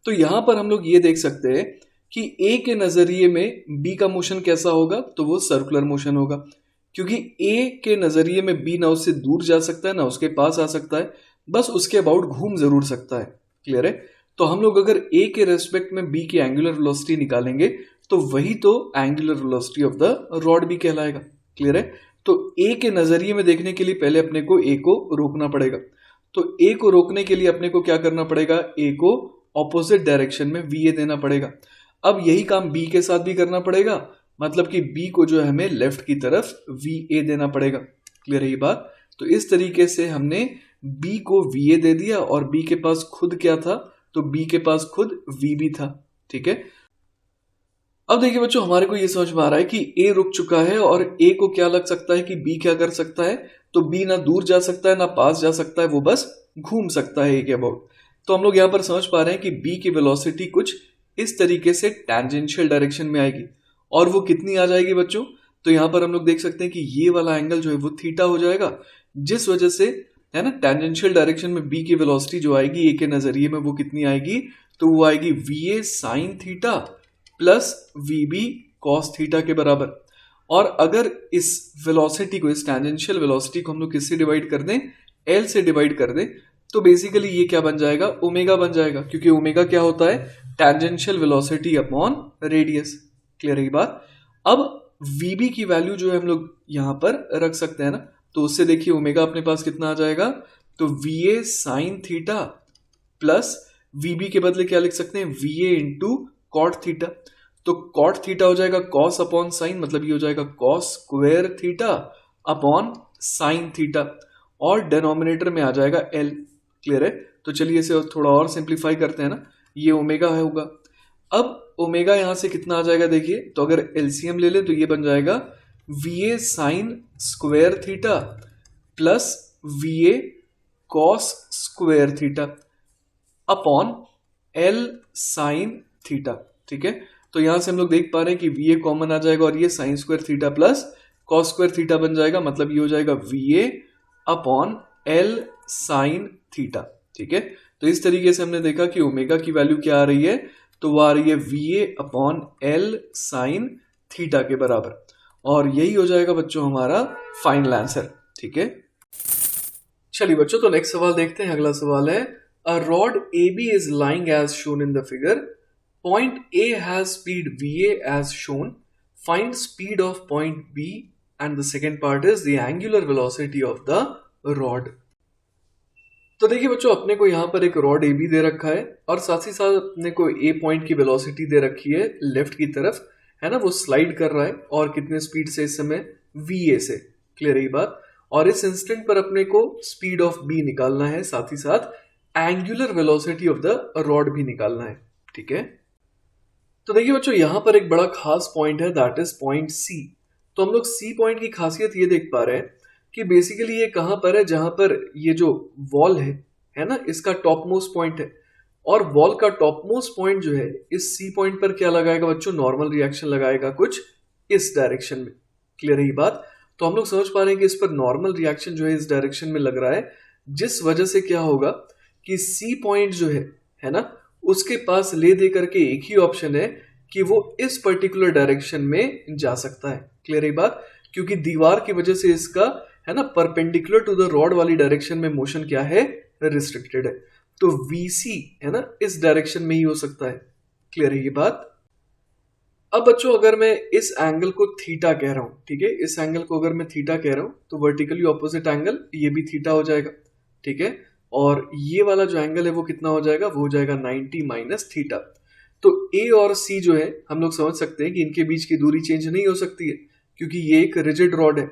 तो यहां पर हम लोग ये देख सकते हैं कि ए के नजरिए में बी का मोशन कैसा होगा, तो वो सर्कुलर मोशन होगा, क्योंकि ए के नजरिए में बी ना उससे दूर जा सकता है ना उसके पास आ सकता है, बस उसके अबाउट घूम जरूर सकता है। क्लियर है? तो हम लोग अगर ए के रेस्पेक्ट में बी की एंगुलर वेलोसिटी निकालेंगे तो वही तो angular velocity of the rod भी कहलाएगा। क्लियर है? तो ए के नजरिए में देखने के लिए पहले अपने को ए को रोकना पड़ेगा। तो ए को रोकने के लिए अपने को क्या करना पड़ेगा, ए को ऑपोजिट डायरेक्शन में वी ए देना पड़ेगा। अब यही काम बी के साथ भी करना पड़ेगा, मतलब कि बी को जो है हमें लेफ्ट की तरफ वी ए देना पड़ेगा। क्लियर है ये बात? तो इस तरीके से हमने बी को वी ए दे दिया, और बी के पास खुद क्या था, तो बी के पास खुद वी बी था। ठीक है, अब देखिए बच्चों हमारे को ये समझ में आ रहा है कि ए रुक चुका है, और ए को क्या लग सकता है कि बी क्या कर सकता है, तो बी ना दूर जा सकता है ना पास जा सकता है, वो बस घूम सकता है ए के अबाउट। तो हम लोग यहां पर समझ पा रहे हैं कि बी की वेलोसिटी कुछ इस तरीके से टैंजेंशियल डायरेक्शन में आएगी, और वो कितनी आ जाएगी बच्चों, तो यहां पर हम लोग देख सकते हैं कि ये वाला एंगल जो है वो थीटा हो जाएगा, जिस वजह से, है ना, टैंजेंशियल डायरेक्शन में बी की वेलोसिटी जो आएगी ए के नजरिए में वो कितनी आएगी, तो वो आएगी V A sine theta plus V B cos theta के बराबर। और अगर इस वेलोसिटी को, इस टैंजेंशियल वेलोसिटी को हम लोग किससे डिवाइड कर दें, एल से डिवाइड कर दें, तो बेसिकली ये क्या बन जाएगा, ओमेगा बन जाएगा, क्योंकि ओमेगा क्या होता है, tangential velocity upon radius. Clear है ये बात? अब वी बी की वैल्यू जो है हम लोग यहां पर रख सकते हैं ना, तो उससे देखिए ओमेगा अपने पास कितना आ जाएगा, तो V A sine theta plus V B के बदले क्या लिख सकते हैं, V A into cot theta. तो कॉट थीटा हो जाएगा कॉस अपॉन साइन, मतलब ये हो जाएगा cos square theta upon sine theta, और डिनोमिनेटर में आ जाएगा एल। क्लियर है? तो चलिए इसे थोड़ा और सिंप्लीफाई करते हैं ना, ये ओमेगा है होगा। अब ओमेगा यहां से कितना आ जाएगा देखिए, तो अगर एलसीएम ले ले तो ये बन जाएगा V A sine square theta plus we A cos square theta upon L sine theta. ठीक है, तो यहां से हम लोग देख पा रहे हैं कि वी ए कॉमन आ जाएगा, और ये sine square theta plus cos square theta बन जाएगा, मतलब ये हो जाएगा वी ए अपॉन एल साइन थीटा। ठीक है, तो इस तरीके से हमने देखा कि ओमेगा की वैल्यू क्या आ रही है, तो वो आ रही है V A upon L sine theta के बराबर, और यही हो जाएगा बच्चों हमारा फाइनल आंसर। ठीक है, चलिए बच्चों, तो नेक्स्ट सवाल देखते हैं। अगला सवाल है, a rod A B is lying as shown in the figure, point A has speed V A as shown, find speed of point B, and the second part is the angular velocity of the rod. तो देखिए बच्चों, अपने को यहाँ पर एक rod A B दे रखा है, और साथ ही साथ अपने को ए पॉइंट की वेलोसिटी दे रखी है लेफ्ट की तरफ, है ना, वो स्लाइड कर रहा है, और कितने स्पीड से इस समय, वी ए से। क्लियर है ये बात? और इस इंस्टेंट पर अपने को स्पीड ऑफ बी निकालना है, साथ ही साथ angular velocity of the rod भी निकालना है। ठीक है, तो देखिए बच्चों यहाँ पर एक बड़ा खास पॉइंट है, दैट इज पॉइंट सी। तो हम लोग सी पॉइंट की खासियत ये देख पा रहे हैं कि बेसिकली ये कहाँ पर है, जहां पर ये जो वॉल है ना, इसका टॉप मोस्ट पॉइंट है। और वॉल का टॉप मोस्ट पॉइंट जो है इस सी पॉइंट पर क्या लगाएगा बच्चों, नॉर्मल रिएक्शन लगाएगा कुछ इस डायरेक्शन में। क्लियर है ये बात? तो हम लोग समझ पा रहे हैं कि इस पर नॉर्मल रिएक्शन जो है इस डायरेक्शन में लग रहा है, जिस वजह से क्या होगा कि सी पॉइंट जो है ना, उसके पास ले दे करके एक ही ऑप्शन है कि वो इस पर्टिकुलर डायरेक्शन में जा सकता है। क्लियर है बात? क्योंकि दीवार की वजह से इसका है ना परपेंडिकुलर टू द रॉड वाली डायरेक्शन में मोशन क्या है, रिस्ट्रिक्टेड है। तो VC है ना इस डायरेक्शन में ही हो सकता है। क्लियर है ये बात? अब बच्चों अगर मैं इस एंगल को थीटा कह रहा हूं, ठीक है, इस एंगल को अगर मैं थीटा कह रहा हूं तो वर्टिकली ऑपोजिट एंगल ये भी थीटा हो जाएगा। ठीक है, और ये वाला जो एंगल है वो कितना हो जाएगा, वो हो जाएगा 90 माइनस थीटा। तो A और C जो है हम लोग समझ सकते हैं कि इनके बीच की दूरी चेंज नहीं हो सकती है, क्योंकि ये एक रिजिड रॉड है।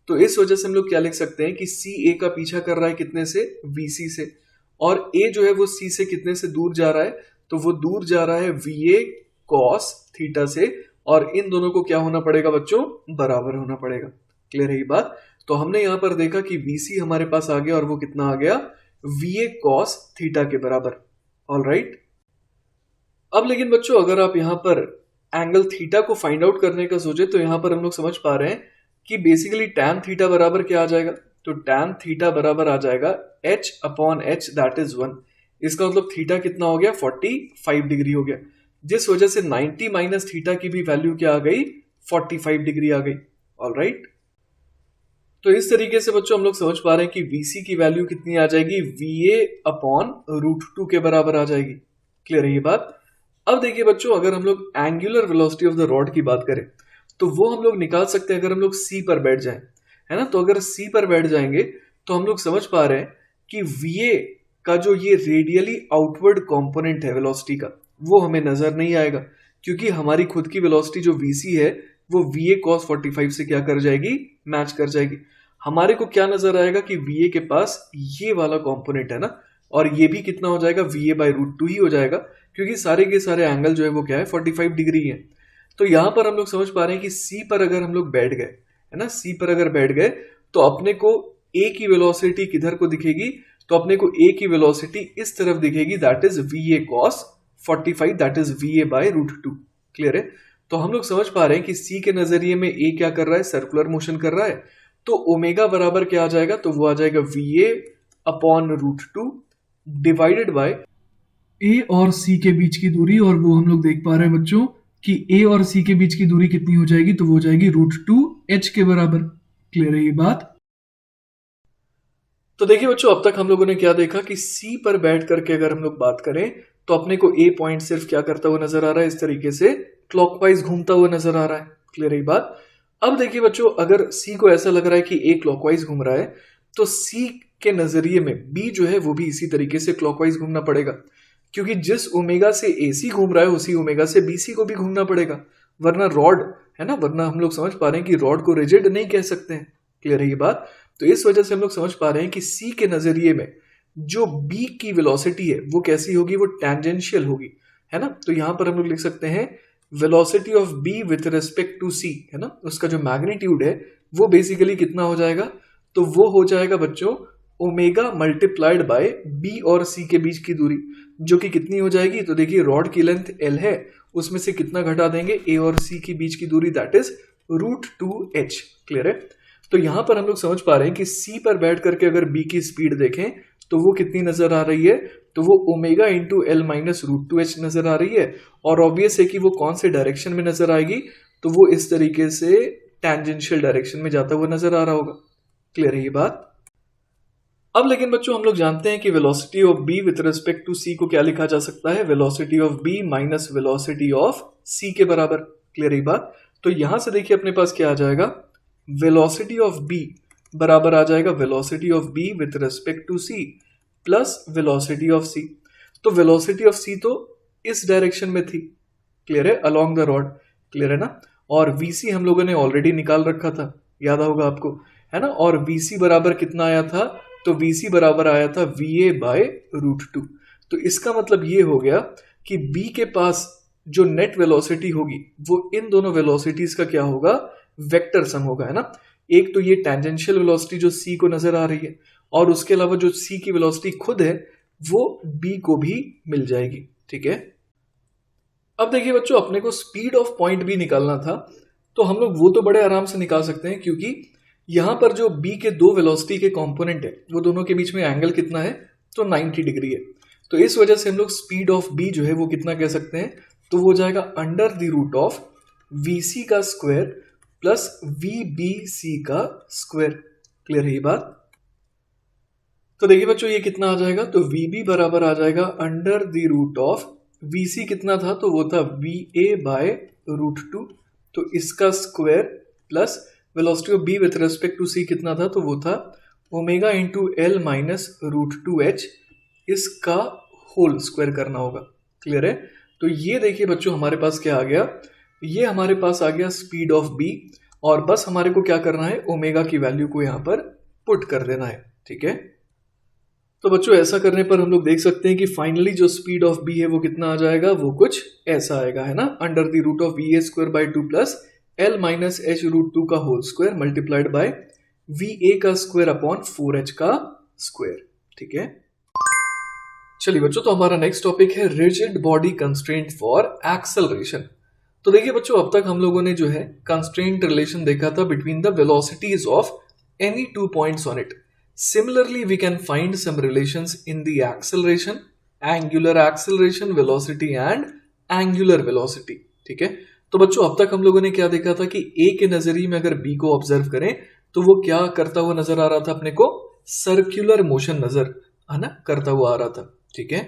तो इस वजह से हम लोग क्या लिख सकते हैं कि CA का पीछा कर रहा है कितने से, VC से, और A जो है वो C से कितने से दूर जा रहा है, तो वो दूर जा रहा है VA cos थीटा से, और इन दोनों को क्या होना पड़ेगा बच्चों, बराबर होना पड़ेगा। क्लियर है ये बात? तो हमने यहां पर देखा कि VC हमारे पास आ गया और वो कितना आ गया, VA cos थीटा के बराबर। All right. अब लेकिन बच्चों अगर आप यहां पर एंगल थीटा को फाइंड आउट करने का सोचे तो यहां पर हम लोग समझ पा रहे हैं कि बेसिकली tan थीटा बराबर क्या आ जाएगा, तो tan थीटा बराबर आ जाएगा h upon h, that is 1। इसका मतलब थीटा कितना हो गया, 45 डिग्री हो गया, जिस वजह से 90 माइनस थीटा की भी वैल्यू क्या आ गई, 45 डिग्री आ गई। All right. तो इस तरीके से बच्चों हम लोग समझ पा रहे हैं कि VC की वैल्यू कितनी आ जाएगी, VA अपॉन √2 के बराबर आ जाएगी। क्लियर है ये बात? अब देखिए बच्चों अगर हम लोग angular velocity of the rod की बात करें तो वो हम लोग निकाल सकते हैं अगर हम लोग C पर बैठ जाएं, है ना। तो अगर C पर बैठ जाएंगे तो हम लोग समझ पा रहे हैं कि VA का जो ये रेडियली आउटवर्ड कंपोनेंट है वेलोसिटी का, वो हमें नजर नहीं आएगा, क्योंकि हमारी खुद की वेलोसिटी जो VC है वो VA cos 45 से क्या कर जाएगी, मैच कर जाएगी। हमारे को क्या नजर आएगा कि VA के पास ये वाला कंपोनेंट है ना, और ये भी कितना हो जाएगा, VA बाई √2 ही हो जाएगा, क्योंकि सारे के सारे एंगल जो है वो क्या है, 45 डिग्री है। तो यहां पर हम लोग समझ पा रहे हैं कि C पर अगर हम लोग बैठ गए, है ना, C पर अगर बैठ गए तो अपने को A की वेलोसिटी किधर को दिखेगी, तो अपने को A की वेलोसिटी इस तरफ दिखेगी, that is VA cos 45, that is VA by √2। Clear है? तो हम लोग समझ पा रहे हैं कि C के नजरिए में A क्या कर रहा है, सर्कुलर मोशन कर रहा है। तो ओमेगा बराबर क्या आ जाएगा, तो वो आ जाएगा VA upon √2 divided by A और C के बीच की दूरी, और वो हम लोग देख पा रहे हैं बच्चों कि A और C के बीच की दूरी कितनी हो जाएगी, तो वो हो जाएगी √2h के बराबर। क्लियर है ये बात? तो देखिए बच्चों अब तक हम लोगों ने क्या देखा कि C पर बैठ करके अगर हम लोग बात करें तो अपने को A पॉइंट सिर्फ क्या करता हुआ नजर आ रहा है, इस तरीके से क्लॉकवाइज घूमता हुआ नजर आ रहा है। क्लियर है ये बात? अब देखिए बच्चों अगर C को ऐसा लग रहा है कि A क्लॉकवाइज घूम रहा है, तो C के नजरिए में B जो है वो भी इसी तरीके से क्लॉकवाइज घूमना पड़ेगा, क्योंकि जिस ओमेगा से AC घूम रहा है उसी ओमेगा से BC को भी घूमना पड़ेगा, वरना रॉड है ना, वरना हम लोग समझ पा रहे हैं कि रॉड को रिजिड नहीं कह सकते हैं। क्लियर है ये बात? तो इस वजह से हम लोग समझ पा रहे हैं कि C के नजरिए में जो B की वेलोसिटी है वो कैसी होगी, वो टेंजेंशियल होगी, है ना। तो यहां पर हम लोग लिख सकते हैं velocity of B with respect to C, है ना, उसका जो मैग्नीट्यूड है वो बेसिकली कितना हो जाएगा, तो वो हो जाएगा बच्चों ओमेगा मल्टीप्लाइड बाय B और C के बीच की दूरी, जो कि कितनी हो जाएगी, तो देखिए रॉड की लेंथ L है, उसमें से कितना घटा देंगे, A और C की बीच की दूरी, दैट इज √2h। क्लियर है? तो यहां पर हम लोग समझ पा रहे हैं कि C पर बैठ करके अगर B की स्पीड देखें तो वो कितनी नजर आ रही है, तो वो omega into L minus √2h नजर आ रही है, और ऑब्वियस है कि वो कौन से डायरेक्शन में नजर आएगी, तो वो इस तरीके से टेंजेंशियल डायरेक्शन में जाता हुआ नजर आ रहा होगा। क्लियर है ये बात? अब लेकिन बच्चों हम लोग जानते हैं कि velocity of B with respect to C को क्या लिखा जा सकता है, velocity of B minus velocity of C के बराबर। क्लियर है बात? तो यहां से देखिए अपने पास क्या आ जाएगा, वेलोसिटी ऑफ B बराबर आ जाएगा velocity of B with respect to C plus velocity of C। तो वेलोसिटी ऑफ C तो इस डायरेक्शन में थी, क्लियर है, अलोंग द रॉड। क्लियर है ना? और VC हम लोगों ने ऑलरेडी निकाल रखा था, याद होगा आपको, है ना। और VC बराबर कितना आया था, तो VC बराबर आया था VA बाय √2। तो इसका मतलब ये हो गया कि B के पास जो नेट वेलोसिटी होगी वो इन दोनों वेलोसिटीज का क्या होगा, वेक्टर सम होगा, है ना। एक तो ये टेंजेंशियल वेलोसिटी जो c को नजर आ रही है, और उसके अलावा जो c की वेलोसिटी खुद है वो b को भी मिल जाएगी, ठीक है। अब देखिए बच्चों, अपने को स्पीड ऑफ पॉइंट भी निकालना था, तो हम लोग वो तो बड़े आराम से निकाल सकते हैं, क्योंकि यहां पर जो b के दो वेलोसिटी के कंपोनेंट है वो दोनों के बीच में एंगल कितना है, तो 90 डिग्री है। तो इस वजह से हम लोग स्पीड ऑफ b जो है वो कितना कह सकते हैं, तो वो जाएगा under the root of vc का स्क्वायर प्लस vbc का स्क्वायर। क्लियर है ये बात। तो देखिए बच्चों ये कितना आ जाएगा, तो vb बराबर आ जाएगा under the root of vc कितना था, तो वो था va बाय रूट 2, तो इसका square plus velocity of b with respect to c कितना था, तो वो था omega into L minus root 2h, इसका होल स्क्वायर करना होगा। क्लियर है। तो ये देखिए बच्चों हमारे पास क्या आ गया, ये हमारे पास आ गया स्पीड ऑफ b, और बस हमारे को क्या करना है, ओमेगा की वैल्यू को यहाँ पर पुट कर देना है, ठीक है। तो बच्चों ऐसा करने पर हम लोग देख सकते हैं कि फाइनली जो स्पीड ऑफ b है वो कितना आ जाएगा, वो कुछ ऐसा आएगा, है ना, under the root of va square by 2 plus L minus H root 2 का whole square multiplied by va का स्क्वायर अपॉन 4h का स्क्वायर, ठीक है। चलिए बच्चों, तो हमारा नेक्स्ट टॉपिक है rigid body constraint for acceleration. तो देखिए बच्चों, अब तक हम लोगों ने जो है कंस्ट्रेंट रिलेशन देखा था between the velocities of any 2 points on it. Similarly, we can find some relations in the acceleration, angular acceleration, velocity and angular velocity, ठीक है। तो बच्चों अब तक हम लोगों ने क्या देखा था कि A के नजरिए में अगर B को ऑब्जर्व करें तो वो क्या करता हुआ नजर आ रहा था, अपने को सर्कुलर मोशन नजर है ना करता हुआ आ रहा था, ठीक है।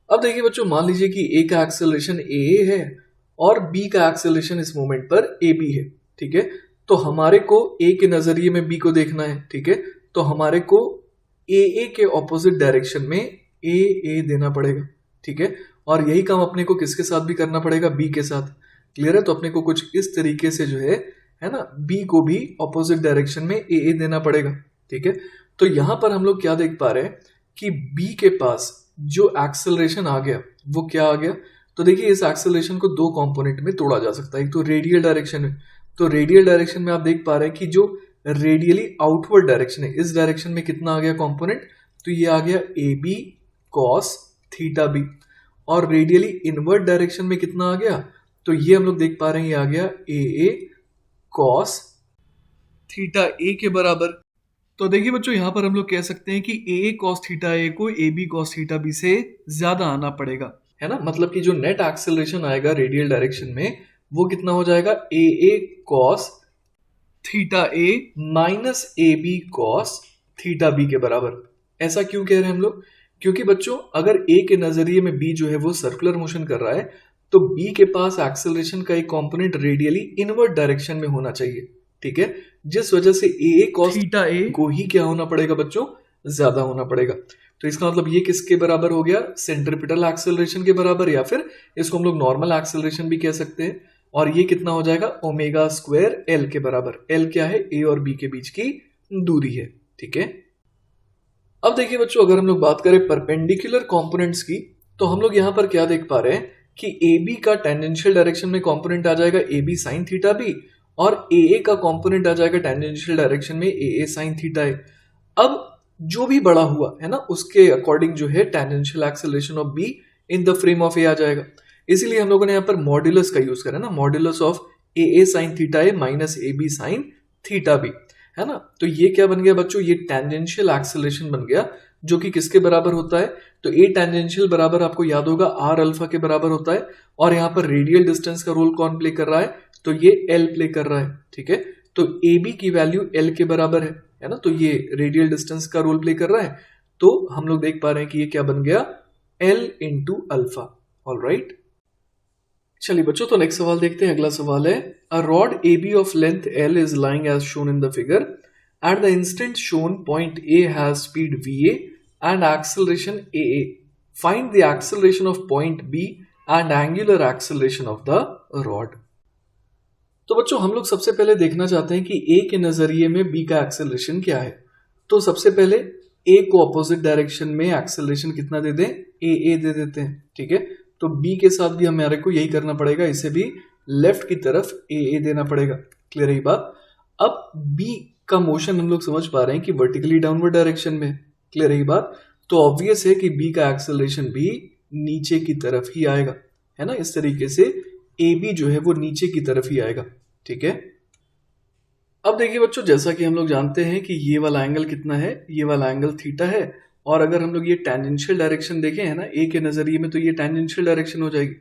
अब देखिए बच्चों, मान लीजिए कि A का एक्सेलरेशन AA है और B का एक्सेलरेशन इस मोमेंट पर AB है, ठीक है। तो हमारे को A के नजरिए में B को देखना है, ठीक है। तो हमारे को AA के ऑपोजिट डायरेक्शन में AA देना पड़ेगा, ठीक है। और यही काम अपने को किसके साथ भी करना पड़ेगा, B के साथ। क्लियर है। तो अपने को कुछ इस तरीके से जो है ना, B को भी ऑपोजिट डायरेक्शन में AA देना पड़ेगा, ठीक है। तो यहां पर हम लोग क्या देख पा रहे हैं कि B के पास जो एक्सेलरेशन आ गया वो क्या आ गया, तो देखिए इस एक्सेलरेशन को दो कंपोनेंट में तोड़ा जा सकता है। एक तो रेडियल डायरेक्शन में, तो रेडियल डायरेक्शन में आप देख पा रहे हैं कि जो रेडियली आउटवर्ड डायरेक्शन है, इस डायरेक्शन में कितना आ गया कंपोनेंट, तो ये आ गया A B cos theta B. और रेडियली इनवर्ड डायरेक्शन में कितना आ गया, तो ये हम लोग देख पा रहे हैं, ये आ गया ए कॉस थीटा ए के बराबर। तो देखिए बच्चों, यहां पर हम लोग कह सकते हैं कि ए कॉस थीटा ए को A B cos theta B से ज्यादा आना पड़ेगा, है ना। मतलब कि जो नेट एक्सेलरेशन आएगा रेडियल डायरेक्शन में वो कितना हो जाएगा, A cos theta A minus A B cos theta B के बराबर। ऐसा क्यों कह रहे हैं हम लोग, क्योंकि बच्चों अगर ए के नजरिए में बी जो है वो सर्कुलर मोशन कर रहा है, तो बी के पास एक्सेलरेशन का एक कंपोनेंट रेडियली इनवर्ड डायरेक्शन में होना चाहिए, ठीक है। जिस वजह से ए कॉस थीटा ए को ही क्या होना पड़ेगा बच्चों, ज्यादा होना पड़ेगा। तो इसका मतलब ये किसके बराबर हो गया, सेंट्रीपिटल एक्सेलरेशन के बराबर, या फिर इसको हम लोग नॉर्मल एक्सेलरेशन भी कह सकते हैं। और ये कितना हो जाएगा, ओमेगा स्क्वायर एल के बराबर। एल क्या है, ए और बी के बीच की दूरी है, ठीक है। अब देखिए बच्चों, अगर हम लोग बात करें परपेंडिकुलर कंपोनेंट्स की, तो हम लोग यहां पर क्या देख पा रहे हैं कि ए बी का टेंजेंशियल डायरेक्शन में कंपोनेंट आ जाएगा A B sine theta B, और ए का कंपोनेंट आ जाएगा टेंजेंशियल डायरेक्शन में ए साइन थीटा ए। अब जो भी बड़ा हुआ है ना, उसके अकॉर्डिंग जो है tangential acceleration of B in the frame of A आ जाएगा। इसीलिए हम लोगों ने यहाँ पर मॉड्यूलस का यूज करा ना, modulus of A sine theta A minus A B sine theta B, है ना। तो ये क्या बन गया बच्चों, ये टेंजेंशियल एक्सेलरेशन बन गया, जो कि किसके बराबर होता है, तो ए टेंजेंशियल बराबर आपको याद होगा आर अल्फा के बराबर होता है। और यहाँ पर रेडियल डिस्टेंस का रोल कौन प्ले कर रहा है, तो ये एल प्ले कर रहा है, ठीक है। तो ए बी की वैल्यू एल के बराबर है ना, तो ये रेडियल डिस्टेंस का रोल प्ले कर रहा है। तो हम लोग देख पा रहे हैं कि ये क्या बन गया, एल इंटू अल्फा। ऑलराइट, चलिए बच्चों, तो नेक्स्ट सवाल देखते हैं। अगला सवाल है, a rod A B of length L is lying as shown in the figure. At the instant shown point A has speed V and acceleration A. Find the acceleration of point B and angular acceleration of the rod. तो बच्चों हम लोग सबसे पहले देखना चाहते हैं कि ए के नजरिए में बी का एक्सेलरेशन क्या है। तो सबसे पहले ए को अपोजिट डायरेक्शन में एक्सेलरेशन कितना दे दें, ए दे देते हैं, ठीक है। तो बी के साथ भी हमारे को यही करना पड़ेगा, इसे भी लेफ्ट की तरफ ए देना पड़ेगा। क्लियर है ये बात। अब बी का मोशन हम लोग समझ पा रहे हैं कि वर्टिकली डाउनवर्ड डायरेक्शन में। क्लियर है ये बात। तो ऑब्वियस है कि बी का एक्सेलरेशन भी नीचे की तरफ ही आएगा, है ना। इस तरीके से ए बी जो है वो नीचे की तरफ ही आएगा। ठीक है। अब देखिए बच्चों, जैसा कि हम लोग जानते हैं कि ये वाला एंगल कितना है, ये वाला एंगल थीटा है। और अगर हम लोग ये टेंजेंशियल डायरेक्शन देखें, है ना, ए के नजरिए में, तो ये टेंजेंशियल डायरेक्शन हो जाएगी,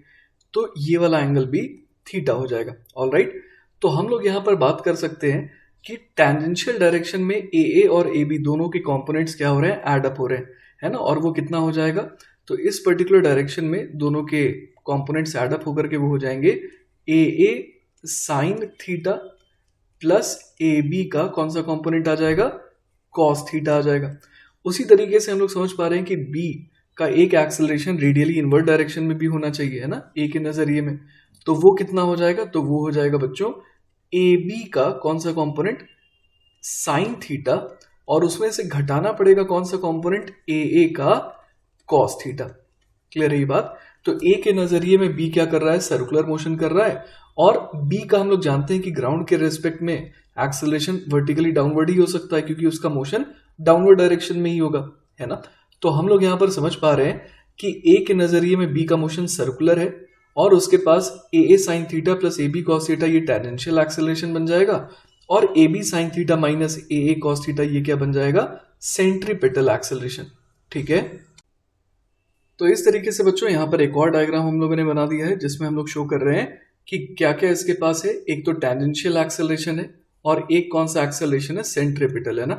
तो ये वाला एंगल भी थीटा हो जाएगा। ऑलराइट। तो हम लोग यहाँ पर बात कर सकते हैं कि टेंजेंशियल डायरेक्शन में ए और ए बी दोनों के कंपोनेंट्स क्या हो रहे हैं, एड अप हो रहे हैं, है ना। और वो कितना हो जाएगा, तो इस पर्टिकुलर डायरेक्शन में दोनों के कंपोनेंट्स एड अप होकर के वो हो जाएंगे A sine theta plus A B का कौन सा कंपोनेंट आ जाएगा, कॉस थीटा आ जाएगा। उसी तरीके से हम लोग समझ पा रहे हैं कि बी का एक एक्सेलरेशन रेडियली इनवर्ट डायरेक्शन में भी होना चाहिए, है ना, ए के नजरिए में। तो वो कितना हो जाएगा, तो वो हो जाएगा बच्चों ए बी का कौन सा कंपोनेंट, साइन थीटा, और उसमें से घटाना पड़ेगा कौन सा कंपोनेंट, ए का कॉस थीटा। क्लियर है ये बात। तो ए के नजरिए में बी क्या कर रहा है, सर्कुलर मोशन कर रहा है। और बी का हम लोग जानते हैं कि ग्राउंड के रेस्पेक्ट में एक्सेलरेशन वर्टिकली डाउनवर्ड ही हो सकता है, क्योंकि उसका मोशन डाउनवर्ड डायरेक्शन में ही होगा, है ना। तो हम लोग यहां पर समझ पा रहे हैं कि ए के नजरिए में बी का मोशन सर्कुलर है, और उसके पास A sine theta plus A B cos theta ये टेंजेंशियल एक्सेलरेशन बन जाएगा, और A B sine theta minus A cos theta ये क्या बन जाएगा, सेंट्रीपिटल एक्सेलरेशन। ठीक है। तो इस तरीके से बच्चों यहाँ पर एक और डायग्राम हम लोगों ने बना दिया है, जिसमें हम लोग शो कर रहे हैं कि क्या क्या इसके पास है। एक तो टेंजेंशियल एक्सेलरेशन है, और एक कौन सा एक्सेलरेशन है, सेंट्रीपिटल, है ना।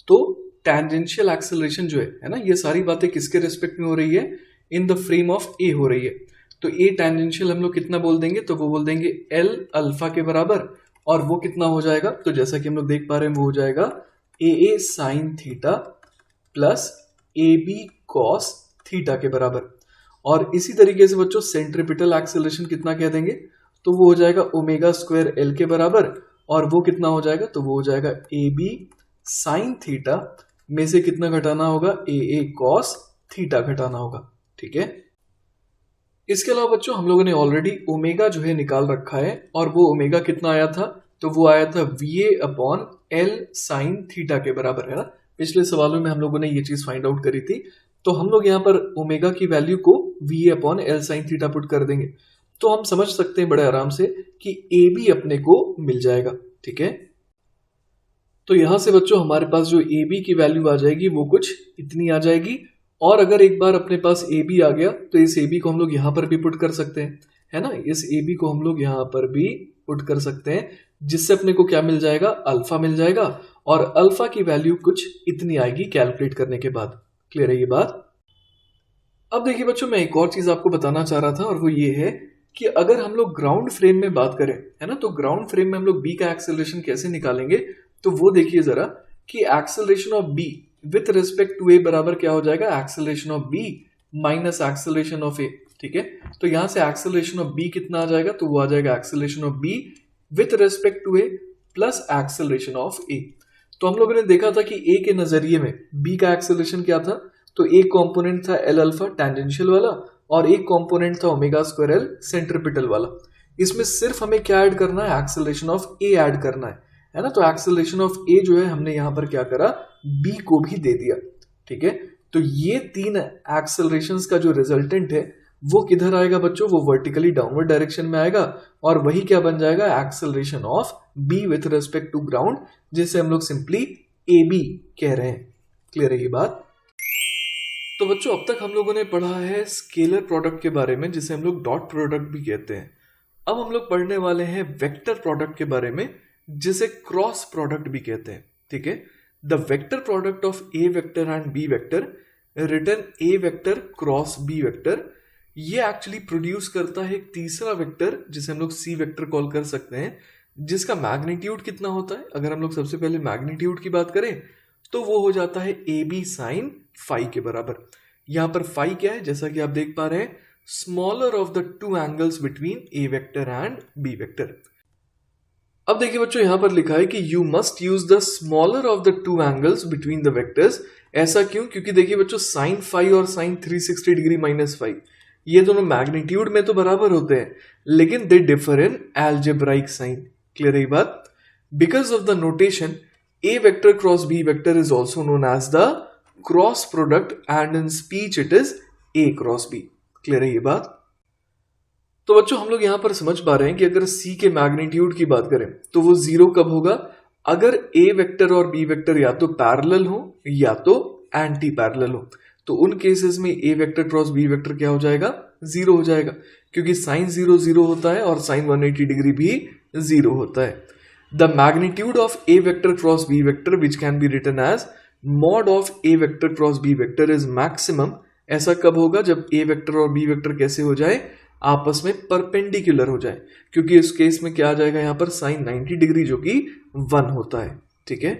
तो टेंजेंशियल एक्सेलरेशन जो है ना, ये सारी बातें किसके रिस्पेक्ट में हो रही है, इन द फ्रेम ऑफ ए हो रही है। तो ए टेंजेंशियल हम लोग कितना बोल देंगे, तो वो बोल देंगे एल अल्फा के बराबर, और वो कितना हो जाएगा, तो जैसा कि हम लोग देख पा रहे हैं वो हो जाएगा A sine theta plus A B cos theta के बराबर। और इसी तरीके से बच्चों सेंट्रीपिटल एक्सेलरेशन कितना कह देंगे, तो वो हो जाएगा ओमेगा स्क्वायर एल के बराबर, और वो कितना हो जाएगा, तो वो हो जाएगा ए बी साइन थीटा में से कितना घटाना होगा, ए कॉस थीटा घटाना होगा। ठीक है। इसके अलावा बच्चों हम लोगों ने ऑलरेडी ओमेगा जो है निकाल रखा है, और वो ओमेगा कितना आया था, तो वो आया था V upon L sine theta के बराबर, है ना। पिछले सवालों में हम लोगों ने ये चीज फाइंड आउट करी थी। तो हम लोग यहाँ पर ओमेगा की वैल्यू को V upon L sine theta put कर देंगे, तो हम समझ सकते हैं बड़े आराम से कि ए बी अपने को मिल जाएगा। ठीक है। तो यहां से बच्चों हमारे पास जो ए बी की वैल्यू आ जाएगी वो कुछ इतनी आ जाएगी। और अगर एक बार अपने पास ए बी आ गया, तो इस ए बी को हम लोग यहां पर भी पुट कर सकते हैं, है ना। इस ए बी को हम लोग यहां पर भी पुट कर सकते हैं, जिससे अपने को क्या मिल जाएगा, अल्फा मिल जाएगा। और अल्फा की वैल्यू कुछ इतनी आएगी कैलकुलेट करने के बाद। क्लियर है ये बात। अब देखिए बच्चों, मैं एक और चीज आपको बताना चाह रहा था, और वो ये है कि अगर हम लोग ग्राउंड फ्रेम में बात करें, है ना, तो ग्राउंड फ्रेम में हम लोग बी का एक्सेलरेशन कैसे निकालेंगे, तो वो देखिए जरा कि acceleration of B with respect to A बराबर क्या हो जाएगा, acceleration of B minus acceleration of A. ठीक है। तो यहां से एक्सेलरेशन ऑफ बी कितना आ जाएगा, तो वो आ जाएगा acceleration of B with respect to A plus acceleration of A. तो हम लोगों ने देखा था कि ए के नजरिए में बी का एक्सेलरेशन क्या था, तो एक कंपोनेंट था एल अल्फा टेंजेंशियल वाला, और एक कंपोनेंट था ओमेगा स्क्वायर एल सेंट्रीपिटल वाला। इसमें सिर्फ हमें क्या ऐड करना है, एक्सेलरेशन ऑफ ए ऐड करना है ना। तो एक्सेलरेशन ऑफ ए जो है हमने यहां पर क्या करा, बी को भी दे दिया। ठीक है। तो ये तीन एक्सेलरेशंस का जो रिजल्टेंट है वो किधर आएगा बच्चों, वो वर्टिकली डाउनवर्ड डायरेक्शन में आएगा, और वही क्या बन जाएगा, acceleration of B with respect to ground, जिसे हम लोग सिंपली ए बी कह रहे हैं। क्लियर है ये बात। तो बच्चों अब तक हम लोगों ने पढ़ा है स्केलर प्रोडक्ट के बारे में, जिसे हम लोग डॉट प्रोडक्ट भी कहते हैं। अब हम लोग पढ़ने वाले हैं वेक्टर प्रोडक्ट के बारे में, जिसे क्रॉस प्रोडक्ट भी कहते हैं। ठीक है। The vector product of A vector and B vector written A vector cross B vector, ये एक्चुअली प्रोड्यूस करता है एक तीसरा वेक्टर, जिसे हम लोग सी वेक्टर कॉल कर सकते हैं, जिसका मैग्नीट्यूड कितना होता है। अगर हम लोग सबसे पहले मैग्नीट्यूड की बात करें, तो वो हो जाता है ए बी साइन फाई के बराबर। यहां पर फाई क्या है, जैसा कि आप देख पा रहे हैं, smaller of the two angles between A vector and B vector. अब देखिए बच्चों, यहां पर लिखा है कि you must use the smaller of the two angles between the vectors. ऐसा क्यों, क्योंकि देखिए बच्चों साइन फाई और साइन 360 डिग्री माइनस फाई, ये दोनों मैग्नीट्यूड में तो बराबर होते हैं लेकिन they differ in algebraic sign. Clear है ये बात? Because of the notation A vector cross B vector is also known as the cross product and in speech it is A cross B. Clear है ये बात? तो बच्चों हम लोग यहां पर समझ पा रहे हैं कि अगर C के मैग्नीट्यूड की बात करें तो वो 0 कब होगा? अगर A वेक्टर और B वेक्टर या तो पैरेलल हो या तो एंटी पैरेलल हो। तो उन केसेस में A vector cross B vector क्या हो जाएगा? 0 हो जाएगा, क्योंकि साइन 0 0 होता है और साइन 180 डिग्री भी 0 होता है। The magnitude of A vector cross B vector which can be written as mod of A vector cross B vector is maximum. ऐसा कब होगा? जब A वेक्टर और B वेक्टर कैसे हो जाए? आपस में परपेंडिकुलर हो जाए, क्योंकि इस केस में क्या आ जाएगा यहाँ पर? साइन 90 डिग्री जो कि 1 होता है। ठीक है,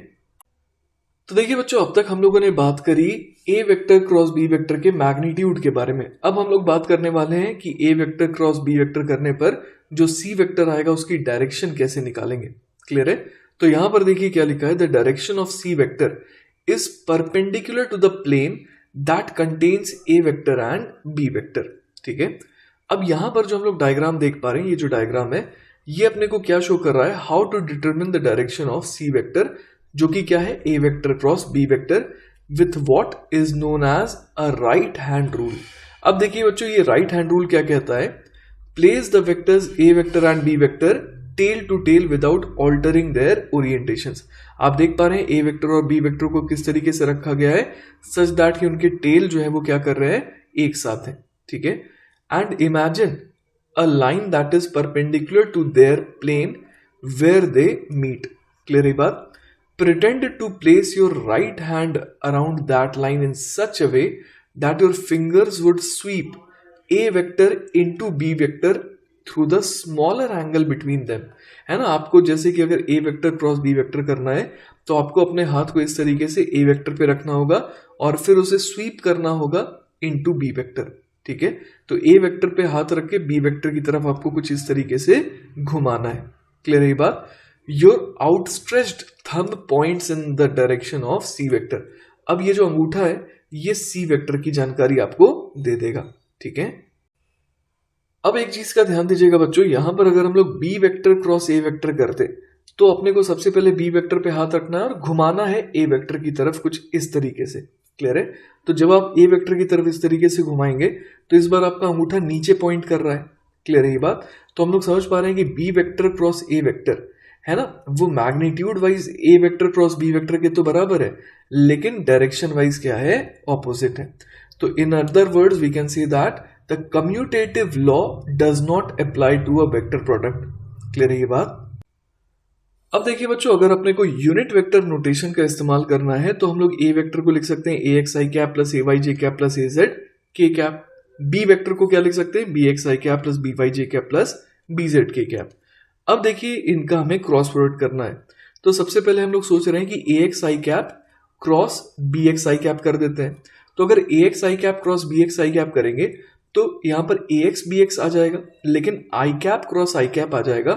तो देखिए बच्चों अब तक हम लोगों ने बात करी ए वेक्टर क्रॉस बी वेक्टर के मैग्नीट्यूड के बारे में। अब हम लोग बात करने वाले हैं कि ए वेक्टर क्रॉस बी वेक्टर करने पर जो सी वेक्टर आएगा उसकी डायरेक्शन कैसे निकालेंगे। क्लियर है? तो यहां पर देखिए क्या लिखा है, the direction of C vector is perpendicular to the plane that contains A vector and B vector. ठीक है, अब यहां पर जो हम लोग डायग्राम देख पा रहे हैं, ये जो डायग्राम है ये अपने को क्या शो कर रहा है? How to determine the direction of C vector, जो कि क्या है? A vector cross B vector with what is known as a right hand rule. अब देखिए बच्चों ये राइट हैंड रूल क्या कहता है? Place the vectors A vector and B vector tail to tail without altering their orientations. आप देख पा रहे हैं ए वेक्टर और बी वेक्टर को किस तरीके से रखा गया है, सच दैट कि उनके टेल जो है वो क्या कर रहे हैं? एक साथ है। ठीक है, and imagine a line that is perpendicular to their plane where they meet. Clear है बात? Pretend to place your right hand around that line in such a way that your fingers would sweep A vector into B vector through the smaller angle between them। है ना, आपको जैसे कि अगर A vector cross B vector करना है तो आपको अपने हाथ को इस तरीके से A वेक्टर पे रखना होगा और फिर उसे स्वीप करना होगा इनटू B वेक्टर। ठीक है, तो A वेक्टर पे हाथ रख के B वेक्टर की तरफ आपको कुछ इस तरीके से घुमाना है। क्लियर है ये बात? Your outstretched thumb points in the direction of C vector। अब ये जो अंगूठा है ये C वेक्टर की जानकारी आपको दे देगा। ठीक है, अब एक चीज का ध्यान दीजिएगा बच्चों, यहां पर अगर हम लोग B vector cross A vector करते तो अपने को सबसे पहले B वेक्टर पे हाथ रखना है और घुमाना है A वेक्टर की तरफ कुछ इस तरीके से। क्लियर है? तो जब आप A वेक्टर की तरफ इस तरीके से घुमाएंगे तो इस बार आपका अंगूठा नीचे पॉइंट कर रहा है। क्लियर है ये बात? तो हम लोग समझ पा रहे हैं कि B vector cross A vector है ना, वो मैग्नीट्यूड वाइज ए वेक्टर क्रॉस बी वेक्टर के तो बराबर है, लेकिन डायरेक्शन वाइज क्या है? ऑपोजिट है। तो in other words we can say that the commutative law does not apply to a vector product. Clear है ये बात? अब देखिए बच्चों अगर अपने को यूनिट वेक्टर नोटेशन का इस्तेमाल करना है तो हम लोग ए वेक्टर को लिख सकते हैं ए एक्स आई कैप प्लस ए वाई जे कैप प्लस ए जेड के कैप। बी वेक्टर को क्या लिख सकते हैं? बी एक्स आई कैप प्लस बी वाई जे कैप प्लस बी जेड के कैप। अब देखिए इनका हमें क्रॉस प्रोडक्ट करना है, तो सबसे पहले हम लोग सोच रहे हैं कि ए एक्स आई कैप क्रॉस बी एक्स आई कैप कर देते हैं। तो अगर ए एक्स आई कैप क्रॉस बी एक्स आई कैप करेंगे तो यहाँ पर ए एक्स बी एक्स आ जाएगा, लेकिन आई कैप क्रॉस आई कैप आ जाएगा।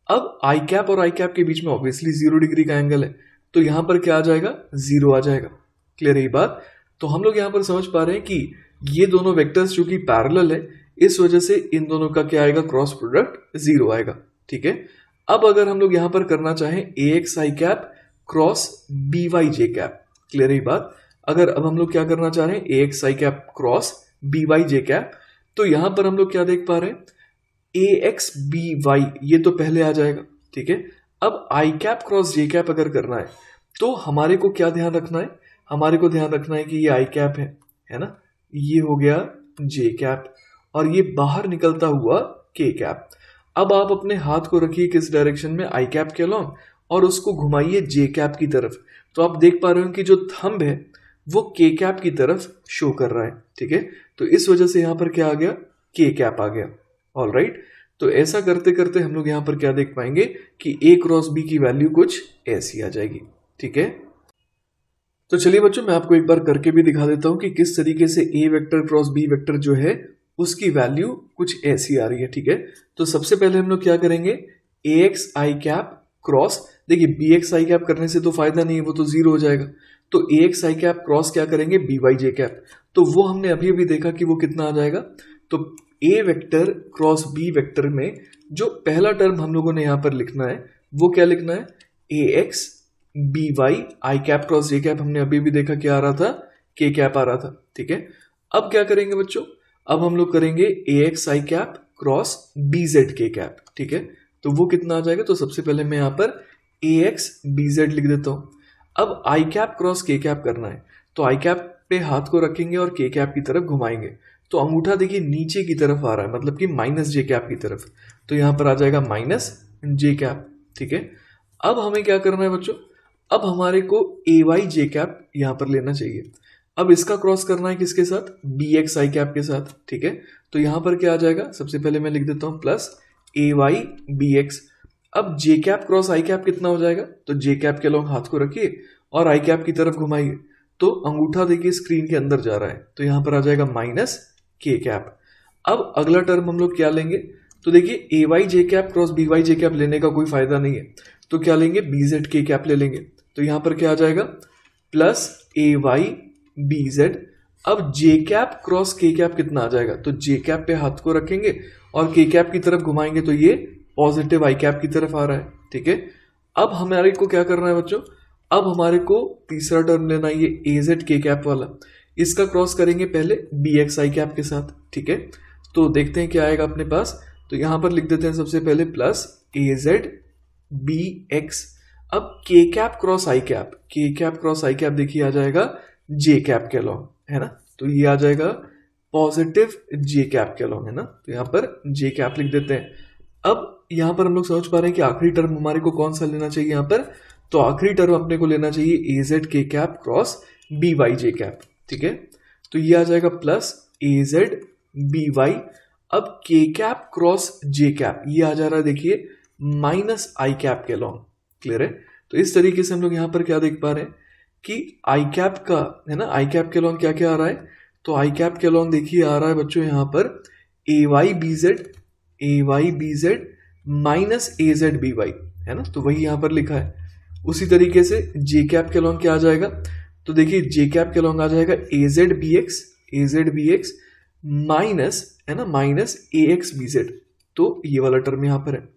अब आई कैप और आई कैप के बीच में ऑब्वियसली 0 डिग्री का एंगल है, तो यहाँ पर क्या आ जाएगा? 0 आ जाएगा। क्लियर है ये बात? तो हम लोग यहाँ पर समझ पा रहे हैं कि ये दोनों वेक्टर्स जो कि पैरेलल है, इस वजह से इन दोनों का क्या आएगा? क्रॉस प्रोडक्ट 0 आएगा। ठीक है, अब अगर हम लोग यहां पर करना चाहें ए एक्स आई कैप क्रॉस बी वाई जे कैप। क्लियर है बात? अगर अब हम लोग क्या करना चाह रहे हैं? ए एक्स आई कैप क्रॉस बी वाई जे कैप, तो यहां पर हम लोग क्या देख पा रहे हैं? ए एक्स बी वाई ये तो पहले आ जाएगा। ठीक है, अब आई कैप क्रॉस जे कैप अगर करना है तो हमारे को क्या ध्यान रखना है? हमारे को ध्यान रखना है कि ये आई कैप है ना, ये हो गया जे कैप और ये बाहर निकलता हुआ के कैप। अब आप अपने हाथ को रखिए किस डायरेक्शन में? आई कैप के अलॉन्ग, और उसको घुमाइए जे कैप की तरफ। तो आप देख पा रहे हो कि जो थंब है वो के कैप की तरफ शो कर रहा है। ठीक है, तो इस वजह से यहां पर क्या आ गया? के कैप आ गया। ऑल राइट, तो ऐसा करते करते हम लोग यहां पर क्या देख पाएंगे कि ए क्रॉस बी की वैल्यू कुछ ऐसी आ जाएगी। ठीक है, तो चलिए बच्चों मैं आपको एक बार करके भी दिखा देता हूं कि किस तरीके से ए वेक्टर क्रॉस बी वेक्टर जो है उसकी वैल्यू कुछ ऐसी आ रही है। ठीक है, तो सबसे पहले हम लोग क्या करेंगे? ए एक्स आई कैप क्रॉस, देखिए बी एक्स आई कैप करने से तो फायदा नहीं है, वो तो 0 हो जाएगा। तो ए एक्स आई कैप क्रॉस क्या करेंगे? बी वाई जे कैप। तो वो हमने अभी अभी देखा कि वो कितना आ जाएगा? तो ए वेक्टर क्रॉस बी वेक्टर में जो पहला टर्म हम लोगों ने यहाँ पर लिखना है वो क्या लिखना है, A X B Y I cap cross J cap. हमने अभी भी देखा क्या आ रहा था, के कैप आ रहा था, ठीक है। अब क्या करेंगे बच्चों, अब हम लोग करेंगे ए एक्स आई कैप क्रॉस बी जेड के कैप, ठीक है। तो वो कितना आ जाएगा, तो सबसे पहले मैं यहाँ पर ए एक्स बी जेड लिख देता हूँ। अब आई कैप क्रॉस के कैप करना है, तो आई कैप पे हाथ को रखेंगे और के कैप की तरफ घुमाएंगे, तो अंगूठा देखिए नीचे की तरफ आ रहा है, मतलब कि माइनस जे कैप की तरफ, तो यहाँ पर आ जाएगा माइनस जे कैप, ठीक है। अब हमें क्या करना है बच्चों, अब हमारे को ए वाई जे कैप यहाँ पर लेना चाहिए। अब इसका क्रॉस करना है किसके साथ, बी एक्स आई कैप के साथ, ठीक है। तो यहाँ पर क्या आ जाएगा, सबसे पहले मैं लिख देता हूँ प्लस ए वाई बी एक्स। अब जे कैप क्रॉस आई कैप कितना हो जाएगा, तो जे कैप के लॉन्ग हाथ को रखिए और आई कैप की तरफ घुमाइए, तो अंगूठा देखिए स्क्रीन के अंदर जा रहा है, तो यहाँ पर आ जाएगा माइनस के कैप। अब अगला टर्म हम लोग क्या लेंगे, तो देखिए ए वाई जे कैप क्रॉस बी वाई जे कैप लेने का कोई फायदा नहीं है, तो क्या लेंगे, बी जेड के कैप ले लेंगे। तो यहाँ पर क्या आ जाएगा, प्लस ए वाई बी जेड। अब जे कैप क्रॉस के कैप कितना आ जाएगा, तो जे कैप पे हाथ को रखेंगे और के कैप की तरफ घुमाएंगे, तो ये पॉजिटिव आई कैप की तरफ आ रहा है, ठीक है। अब हमारे को क्या करना है बच्चों, अब हमारे को तीसरा टर्म लेना है, ये ए जेड के कैप वाला, इसका क्रॉस करेंगे पहले बी एक्स आई कैप के साथ, ठीक है। तो देखते हैं क्या आएगा अपने पास, तो यहां पर लिख देते हैं सबसे पहले प्लस ए जेड बी एक्स। अब के कैप क्रॉस आई कैप, के कैप क्रॉस आई कैप देखिए आ जाएगा जे कैप के लॉन्ग, है ना, तो ये आ जाएगा पॉजिटिव जे कैप के लॉन्ग, है ना, तो यहाँ पर जे कैप लिख देते हैं। अब यहाँ पर हम लोग समझ पा रहे हैं कि आखिरी टर्म हमारे को कौन सा लेना चाहिए यहाँ पर, तो आखिरी टर्म अपने को लेना चाहिए ए जेड के कैप क्रॉस बी वाई जे कैप, ठीक है। तो ये आ जाएगा प्लस ए जेड बी वाई। अब के कैप क्रॉस जे कैप ये आ जा रहा है देखिए माइनस आई कैप के लॉन्ग, क्लियर है। तो इस तरीके से हम लोग यहाँ पर क्या देख पा रहे हैं कि आई कैप का, है ना, आई कैप के लॉन्ग क्या क्या आ रहा है, तो आई कैप के लॉन्ग देखिए आ रहा है बच्चों यहाँ पर ए वाई बी जेड माइनस ए जेड बी वाई, है ना, तो वही यहाँ पर लिखा है। उसी तरीके से जे कैप के लॉन्ग क्या आ जाएगा, तो देखिए जे कैप के लॉन्ग आ जाएगा ए जेड बी एक्स माइनस, है ना, माइनस ए एक्स बी जेड, तो ये वाला टर्म यहाँ पर है।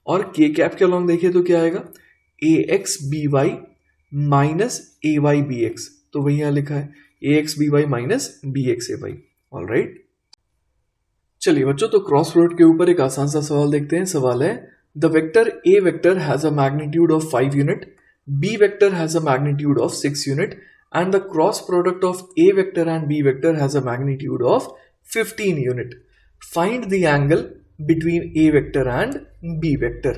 और के कैप के लॉन्ग देखिए तो क्या आएगा, A X B Y minus A Y B X, तो वही यहाँ लिखा है A X B Y minus B X A Y, all right. चलिए बच्चों, तो क्रॉस प्रोडक्ट के ऊपर एक आसान सा सवाल देखते हैं। सवाल है, the vector A vector has a magnitude of 5 unit, B vector has a magnitude of 6 unit and the cross product of A vector and B vector has a magnitude of 15 unit. Find the angle between A vector and B vector.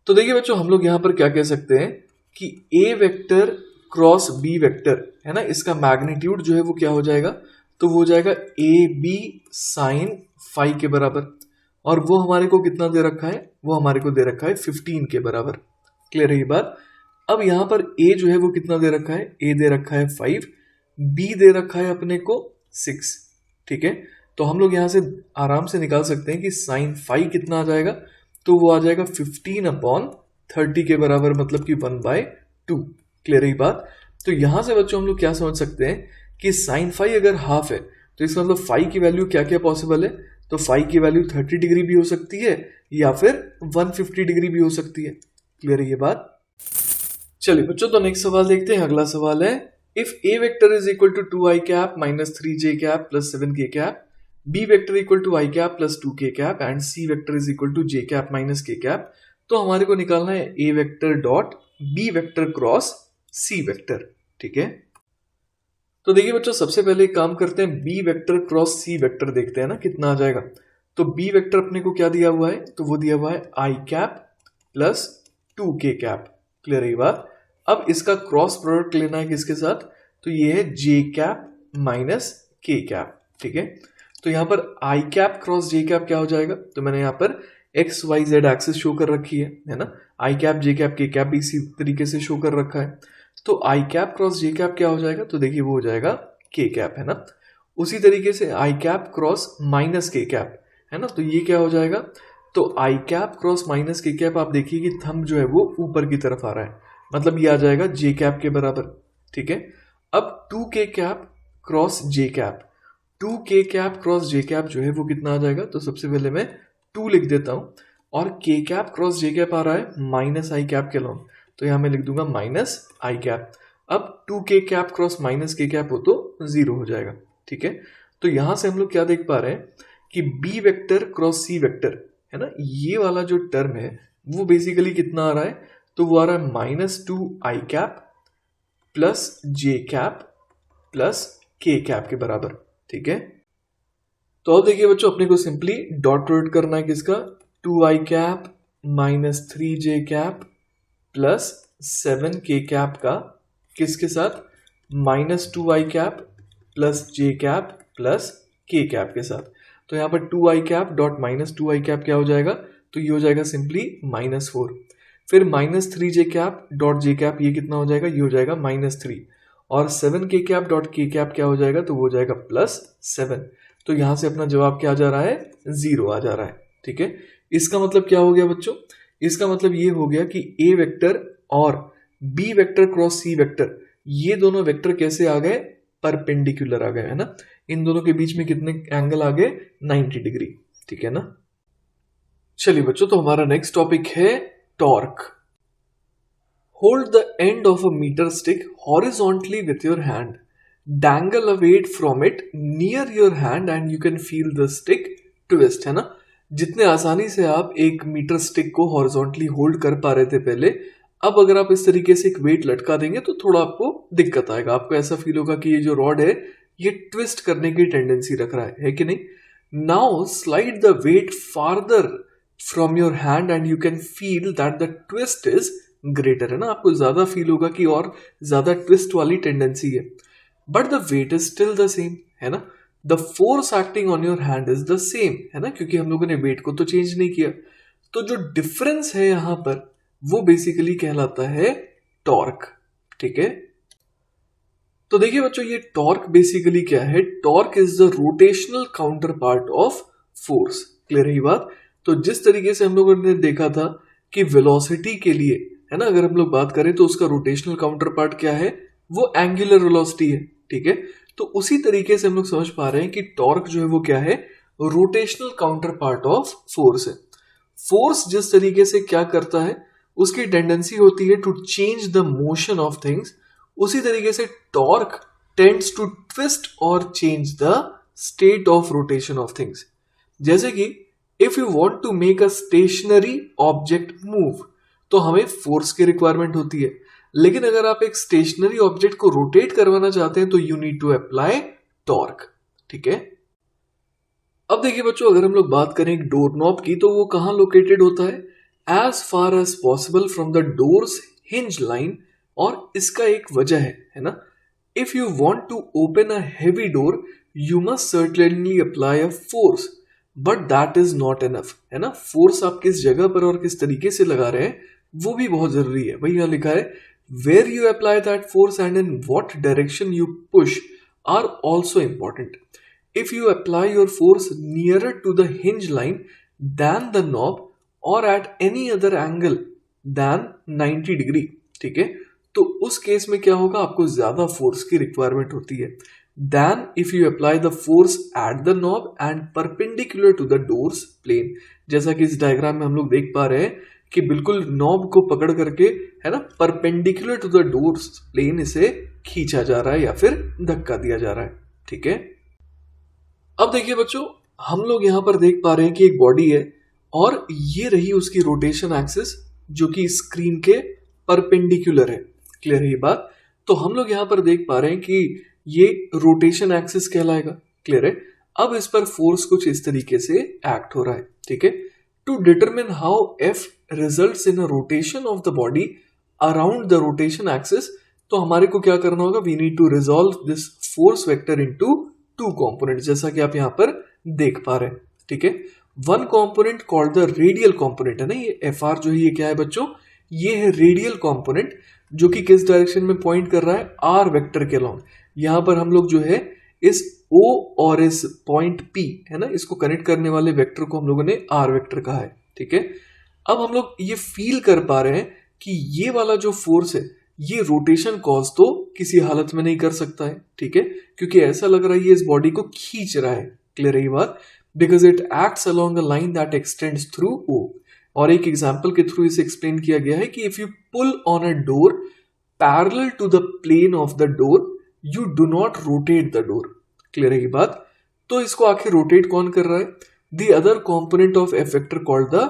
तो देखिए बच्चों, हम लोग यहाँ पर क्या कह सकते हैं कि A vector cross B vector, है ना, इसका मैग्नीट्यूड जो है वो क्या हो जाएगा, तो वो हो जाएगा ए बी साइन फाई के बराबर, और वो हमारे को कितना दे रखा है, वो हमारे को दे रखा है 15 के बराबर, क्लियर है ये बात। अब यहाँ पर a जो है वो कितना दे रखा है, a दे रखा है 5, b दे रखा है अपने को 6, ठीक है। तो हम लोग यहाँ से आराम से निकाल सकते हैं कि साइन फाई कितना आ जाएगा, तो वो आ जाएगा 15/30 के बराबर, मतलब कि 1/2, क्लियर है बात। तो यहाँ से बच्चों हम लोग क्या समझ सकते हैं कि साइन फाई अगर हाफ है, तो इसका मतलब फाई की वैल्यू क्या क्या पॉसिबल है, तो फाई की वैल्यू 30 डिग्री भी हो सकती है या फिर 150 डिग्री भी हो सकती है, क्लियर है ये बात। चलिए बच्चों, तो नेक्स्ट सवाल देखते हैं। अगला सवाल है, if A vector is equal to 2 I cap minus 3 J cap plus 7 K cap, B vector equal to I cap plus 2 के cap and C vector is equal to J cap minus K cap, तो हमारे को निकालना है A vector dot B vector cross C vector, ठीक है। तो देखिए बच्चों, सबसे पहले एक काम करते हैं, B vector cross C vector देखते हैं ना कितना आ जाएगा। तो बी वेक्टर अपने को क्या दिया हुआ है, तो वो दिया हुआ है आई कैप प्लस 2 के कैप, क्लियर है बात। अब इसका क्रॉस प्रोडक्ट लेना है किसके साथ, तो ये है J cap minus K cap, ठीक है। तो यहाँ पर I cap cross J cap क्या हो जाएगा, तो मैंने यहाँ पर X Y Z axis show कर रखी है ना, I cap J cap K cap भी इसी तरीके से शो कर रखा है। तो I cap cross J cap क्या हो जाएगा, तो देखिए वो हो जाएगा के कैप, है ना। उसी तरीके से आई cap cross minus K cap, है ना, तो ये क्या हो जाएगा, तो I cap cross minus K cap, आप देखिए कि थंब जो है वो ऊपर की तरफ आ रहा है, मतलब ये आ जाएगा जे कैप के बराबर, ठीक है। अब 2 के कैप क्रॉस जे cap, two k cap cross जे कैप जो है वो कितना आ जाएगा, तो सबसे पहले मैं 2 लिख देता हूँ और के कैप क्रॉस जे कैप आ रहा है माइनस आई कैप के लॉन्ग, तो यहाँ मैं लिख दूंगा माइनस आई कैप। अब 2 के cap cross minus K cap हो तो 0 हो जाएगा, ठीक है। तो यहाँ से हम लोग क्या देख पा रहे हैं कि B vector cross C vector है ना, ये वाला जो टर्म है वो बेसिकली कितना आ रहा है, तो वो आ रहा है -2 I cap plus J cap plus के कैप के बराबर, ठीक है। तो अब देखिए बच्चों, अपने को सिंपली डॉट प्रोडक्ट करना है किसका, 2 I cap minus 3 J cap plus 7 K cap का किसके साथ, -2 I cap plus J cap plus के कैप के साथ। तो यहाँ पर 2 I cap dot -2 I cap क्या हो जाएगा, तो ये हो जाएगा सिंपली -4। फिर -3 J cap dot J cap ये कितना हो जाएगा, ये हो जाएगा -3 और 7 के कैप डॉट के कैप क्या हो जाएगा, तो वो हो जाएगा +7। तो यहाँ से अपना जवाब क्या आ जा रहा है, 0 आ जा रहा है, ठीक है। इसका मतलब क्या हो गया बच्चों, इसका मतलब ये हो गया कि ए वेक्टर और B vector cross C vector ये दोनों वेक्टर कैसे आ गए, परपेंडिकुलर आ गए, है ना। इन दोनों के बीच में कितने एंगल आ गए, 90 डिग्री, ठीक है ना। चलिए बच्चों, तो हमारा नेक्स्ट टॉपिक है torque. Hold the end of a metre stick horizontally with your hand, dangle a weight from it near your hand and you can feel the stick twist, है ना। जितने आसानी से आप एक मीटर स्टिक को horizontally hold कर पा रहे थे पहले, अब अगर आप इस तरीके से एक वेट लटका देंगे तो थोड़ा आपको दिक्कत आएगा, आपको ऐसा फील होगा कि ये जो रॉड है ये ट्विस्ट करने की टेंडेंसी रख रहा है कि नहीं। Now slide the weight farther from your hand and you can feel that the twist is greater, है ना। आपको ज्यादा फील होगा कि और ज्यादा ट्विस्ट वाली टेंडेंसी है, but the weight is still the same, है ना। The force acting on your hand is the same, है ना, क्योंकि हम लोगों ने वेट को तो चेंज नहीं किया। तो जो डिफरेंस है यहां पर वो बेसिकली कहलाता है टॉर्क, ठीक है। तो देखिए बच्चों, ये टॉर्क बेसिकली क्या है, torque is the rotational counter part of force. Clear है ये बात। तो जिस तरीके से हम लोगों ने देखा था कि वेलोसिटी के लिए, है ना, अगर हम लोग बात करें तो उसका रोटेशनल काउंटर पार्ट क्या है, वो एंगुलर वेलोसिटी है, ठीक है। तो उसी तरीके से हम लोग समझ पा रहे हैं कि टॉर्क जो है वो क्या है, rotational counter part of force है। फोर्स जिस तरीके से क्या करता है, उसकी टेंडेंसी होती है to change the motion of things, उसी तरीके से टॉर्क टेंड्स टू ट्विस्ट और change the state of rotation of things. जैसे कि if you want to make a stationary object move, तो हमें फोर्स की रिक्वायरमेंट होती है, लेकिन अगर आप एक स्टेशनरी ऑब्जेक्ट को रोटेट करवाना चाहते हैं तो you need to apply torque, ठीक है। अब देखिए बच्चों, अगर हम लोग बात करें एक डोर नॉब की, तो वो कहां लोकेटेड होता है, as far as possible from the door's hinge line, और इसका एक वजह है ना। If you want to open a heavy door you must certainly apply a force, but that is not enough, है ना। फोर्स आप किस जगह पर और किस तरीके से लगा रहे हैं वो भी बहुत जरूरी है। वही यहां लिखा है, where you apply that force and in what direction you push are also important. If you apply your force nearer to the hinge line than the knob or at any other angle than 90 degree, ठीक है, तो उस case में क्या होगा, आपको ज्यादा force की रिक्वायरमेंट होती है than if you apply the force at the knob and perpendicular to the door's plane। जैसा कि इस डायग्राम में हम लोग देख पा रहे हैं कि बिल्कुल नॉब को पकड़ करके, है ना, perpendicular to the door plane इसे खींचा जा रहा है या फिर धक्का दिया जा रहा है, ठीक है। अब देखिए बच्चों, हम लोग यहां पर देख पा रहे हैं कि एक बॉडी है और ये रही उसकी रोटेशन एक्सिस जो कि स्क्रीन के परपेंडिकुलर है। क्लियर है ये बात। तो हम लोग यहां पर देख पा रहे हैं कि ये रोटेशन एक्सिस कहलाएगा। क्लियर है। अब इस पर फोर्स कुछ इस तरीके से एक्ट हो रहा है, ठीक है। To determine how F results in a rotation of the body around the rotation axis, तो हमारे को क्या करना होगा, we need to resolve this force vector into two component, जैसा कि आप यहां पर देख पा रहे हैं, ठीक है। One component called the radial component, है ना, ये एफ आर जो है ये क्या है बच्चों, ये है रेडियल कंपोनेंट जो कि किस डायरेक्शन में पॉइंट कर रहा है, आर वेक्टर के लॉन्ग। यहां पर हम लोग जो है इस O और इस पॉइंट P, है ना, इसको कनेक्ट करने वाले वेक्टर को हम लोगों ने आर वेक्टर कहा है, ठीक है। अब हम लोग ये फील कर पा रहे हैं कि ये वाला जो फोर्स है ये रोटेशन कॉज तो किसी हालत में नहीं कर सकता है, ठीक है, क्योंकि ऐसा लग रहा है ये इस बॉडी को खींच रहा है। क्लियर है ये बात? Because it acts along a line that extends through O. और एक एग्जाम्पल के थ्रू इसे एक्सप्लेन किया गया है कि if you pull on a door parallel to the plane of the door you do not rotate the door. Clear है ये बात? तो इसको आखिर रोटेट कौन कर रहा है? The other component of F vector called the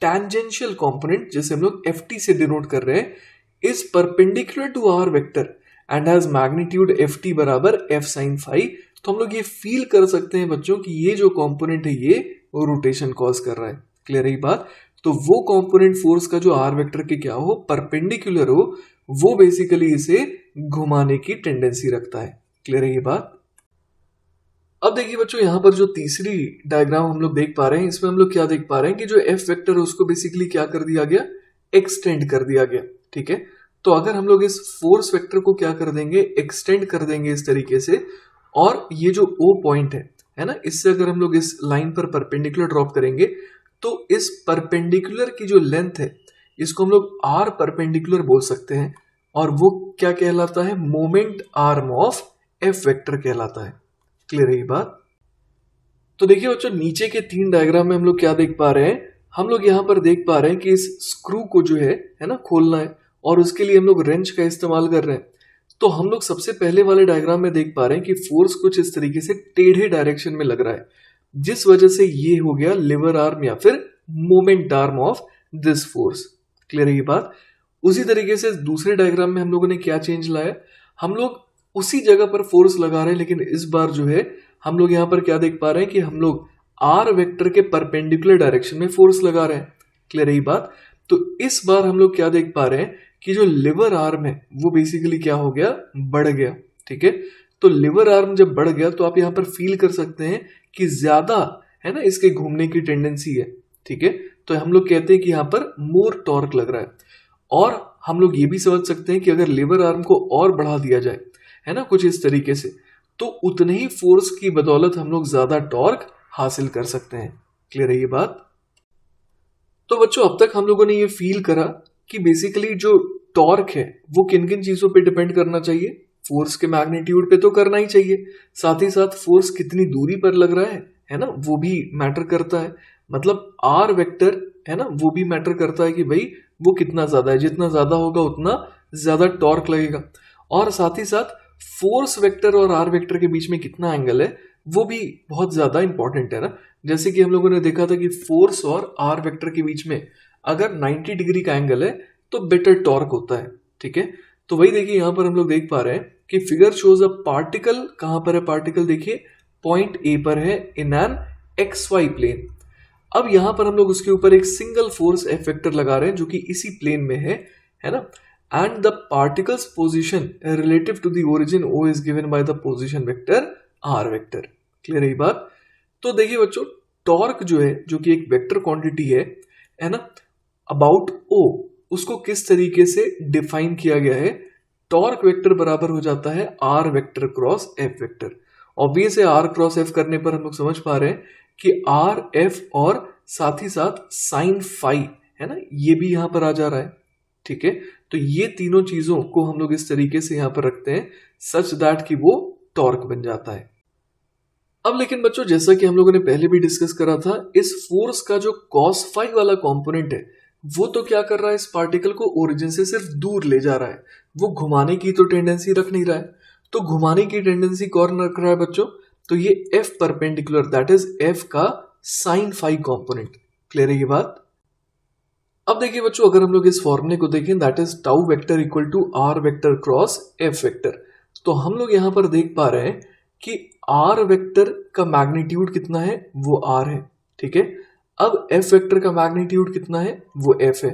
tangential component, जिसे हम लोग ft से डिनोट कर रहे हैं, is perpendicular to R vector and has magnitude ft बराबर f sin phi। तो हम लोग ये फील कर सकते हैं बच्चों कि ये जो कॉम्पोनेंट है ये रोटेशन कॉज कर रहा है। क्लियर है ये बात? तो वो कॉम्पोनेंट फोर्स का जो आर वेक्टर के क्या हो, परपेंडिकुलर हो, वो बेसिकली इसे घुमाने की टेंडेंसी रखता है। क्लियर है ये बात? अब देखिए बच्चों, यहाँ पर जो तीसरी डायग्राम हम लोग देख पा रहे हैं, इसमें हम लोग क्या देख पा रहे हैं कि जो एफ वेक्टर है उसको बेसिकली क्या कर दिया गया, एक्सटेंड कर दिया गया। ठीक है, तो अगर हम लोग इस फोर्स वेक्टर को क्या कर देंगे, एक्सटेंड कर देंगे इस तरीके से, और ये जो ओ पॉइंट है ना, इससे अगर हम लोग इस लाइन पर परपेंडिकुलर ड्रॉप करेंगे तो इस परपेंडिकुलर की जो लेंथ है इसको हम लोग आर परपेंडिकुलर बोल सकते हैं, और वो क्या कहलाता है, moment arm of F vector कहलाता है। क्लियर है ये बात? तो देखिए बच्चों, नीचे के 3 डायग्राम में हम लोग क्या देख पा रहे हैं, हम लोग यहाँ पर देख पा रहे हैं कि इस स्क्रू को जो है ना खोलना है, और उसके लिए हम लोग रेंच का इस्तेमाल कर रहे हैं। तो हम लोग सबसे पहले वाले डायग्राम में देख पा रहे हैं कि फोर्स कुछ इस तरीके से टेढ़े डायरेक्शन में लग रहा है, जिस वजह से ये हो गया लिवर आर्म या फिर moment arm of this force. Clear है ये बात? उसी तरीके से दूसरे डायग्राम में हम लोगों ने क्या चेंज लाया, हम लोग उसी जगह पर फोर्स लगा रहे हैं, लेकिन इस बार जो है हम लोग यहाँ पर क्या देख पा रहे हैं कि हम लोग आर वेक्टर के परपेंडिकुलर डायरेक्शन में फोर्स लगा रहे हैं। क्लियर है ये बात? तो इस बार हम लोग क्या देख पा रहे हैं कि जो लिवर आर्म है वो बेसिकली क्या हो गया, बढ़ गया। ठीक है, तो लिवर आर्म जब बढ़ गया तो आप यहाँ पर फील कर सकते हैं कि ज्यादा है ना इसके घूमने की टेंडेंसी है। ठीक है, तो हम लोग कहते हैं कि यहाँ पर मोर टॉर्क लग रहा है, और हम लोग ये भी समझ सकते हैं कि अगर लिवर आर्म को और बढ़ा दिया जाए है ना कुछ इस तरीके से, तो उतने ही फोर्स की बदौलत हम लोग ज्यादा टॉर्क हासिल कर सकते हैं। क्लियर है ये बात? तो बच्चों, अब तक हम लोगों ने ये फील करा कि बेसिकली जो टॉर्क है वो किन किन चीजों पे डिपेंड करना चाहिए, फोर्स के मैग्नीट्यूड पे तो करना ही चाहिए, साथ ही साथ फोर्स कितनी दूरी पर लग रहा है ना, वो भी मैटर करता है। मतलब आर वेक्टर है ना, वो भी मैटर करता है कि भाई वो कितना ज्यादा है, जितना ज्यादा होगा उतना ज्यादा टॉर्क लगेगा। और साथ ही साथ फोर्स वेक्टर और आर वेक्टर के बीच में कितना एंगल है वो भी बहुत ज्यादा इंपॉर्टेंट है ना। जैसे कि हम लोगों ने देखा था कि फोर्स और आर वेक्टर के बीच में अगर 90 डिग्री का एंगल है तो बेटर टॉर्क होता है। ठीक है, तो वही देखिए यहाँ पर हम लोग देख पा रहे हैं कि फिगर शोज अ पार्टिकल, कहां पर है पार्टिकल, देखिए पॉइंट ए पर है इन एन XY प्लेन। अब यहां पर हम लोग उसके ऊपर एक सिंगल फोर्स एफ वेक्टर लगा रहे हैं जो कि इसी प्लेन में है ना, and the particle's position relative to the origin O is given by the position vector R vector. Clear है ये बात? तो देखिए बच्चों, टॉर्क जो है, जो कि एक वेक्टर क्वांटिटी है ना, अबाउट O, उसको किस तरीके से डिफाइन किया गया है, टॉर्क वेक्टर बराबर हो जाता है R vector cross F vector. Obvious है R क्रॉस F करने पर हम लोग समझ पा रहे हैं कि R F और साथ ही साथ साइन फाई है ना, ये भी यहां पर आ जा रहा है। ठीक है, तो ये तीनों चीजों को हम लोग इस तरीके से यहां पर रखते हैं सच दैट कि वो टॉर्क बन जाता है। अब लेकिन बच्चों, जैसा कि हम लोगों ने पहले भी डिस्कस करा था, इस फोर्स का जो कॉस फाई वाला कंपोनेंट है वो तो क्या कर रहा है, इस पार्टिकल को ओरिजिन से सिर्फ दूर ले जा रहा है, वो घुमाने की तो टेंडेंसी रख नहीं रहा है। तो घुमाने की टेंडेंसी कौन रख रहा है बच्चों, तो ये F perpendicular, that is F का साइन फाई कंपोनेंट। क्लियर है ये बात? अब देखिए बच्चों, अगर हम लोग इस फॉर्मूले को देखें, that is tau vector equal to R vector cross F vector, तो हम लोग यहां पर देख पा रहे हैं कि आर वेक्टर का मैग्नीट्यूड कितना है, वो आर है। ठीक है, अब एफ वेक्टर का मैग्नीट्यूड कितना है, वो एफ है,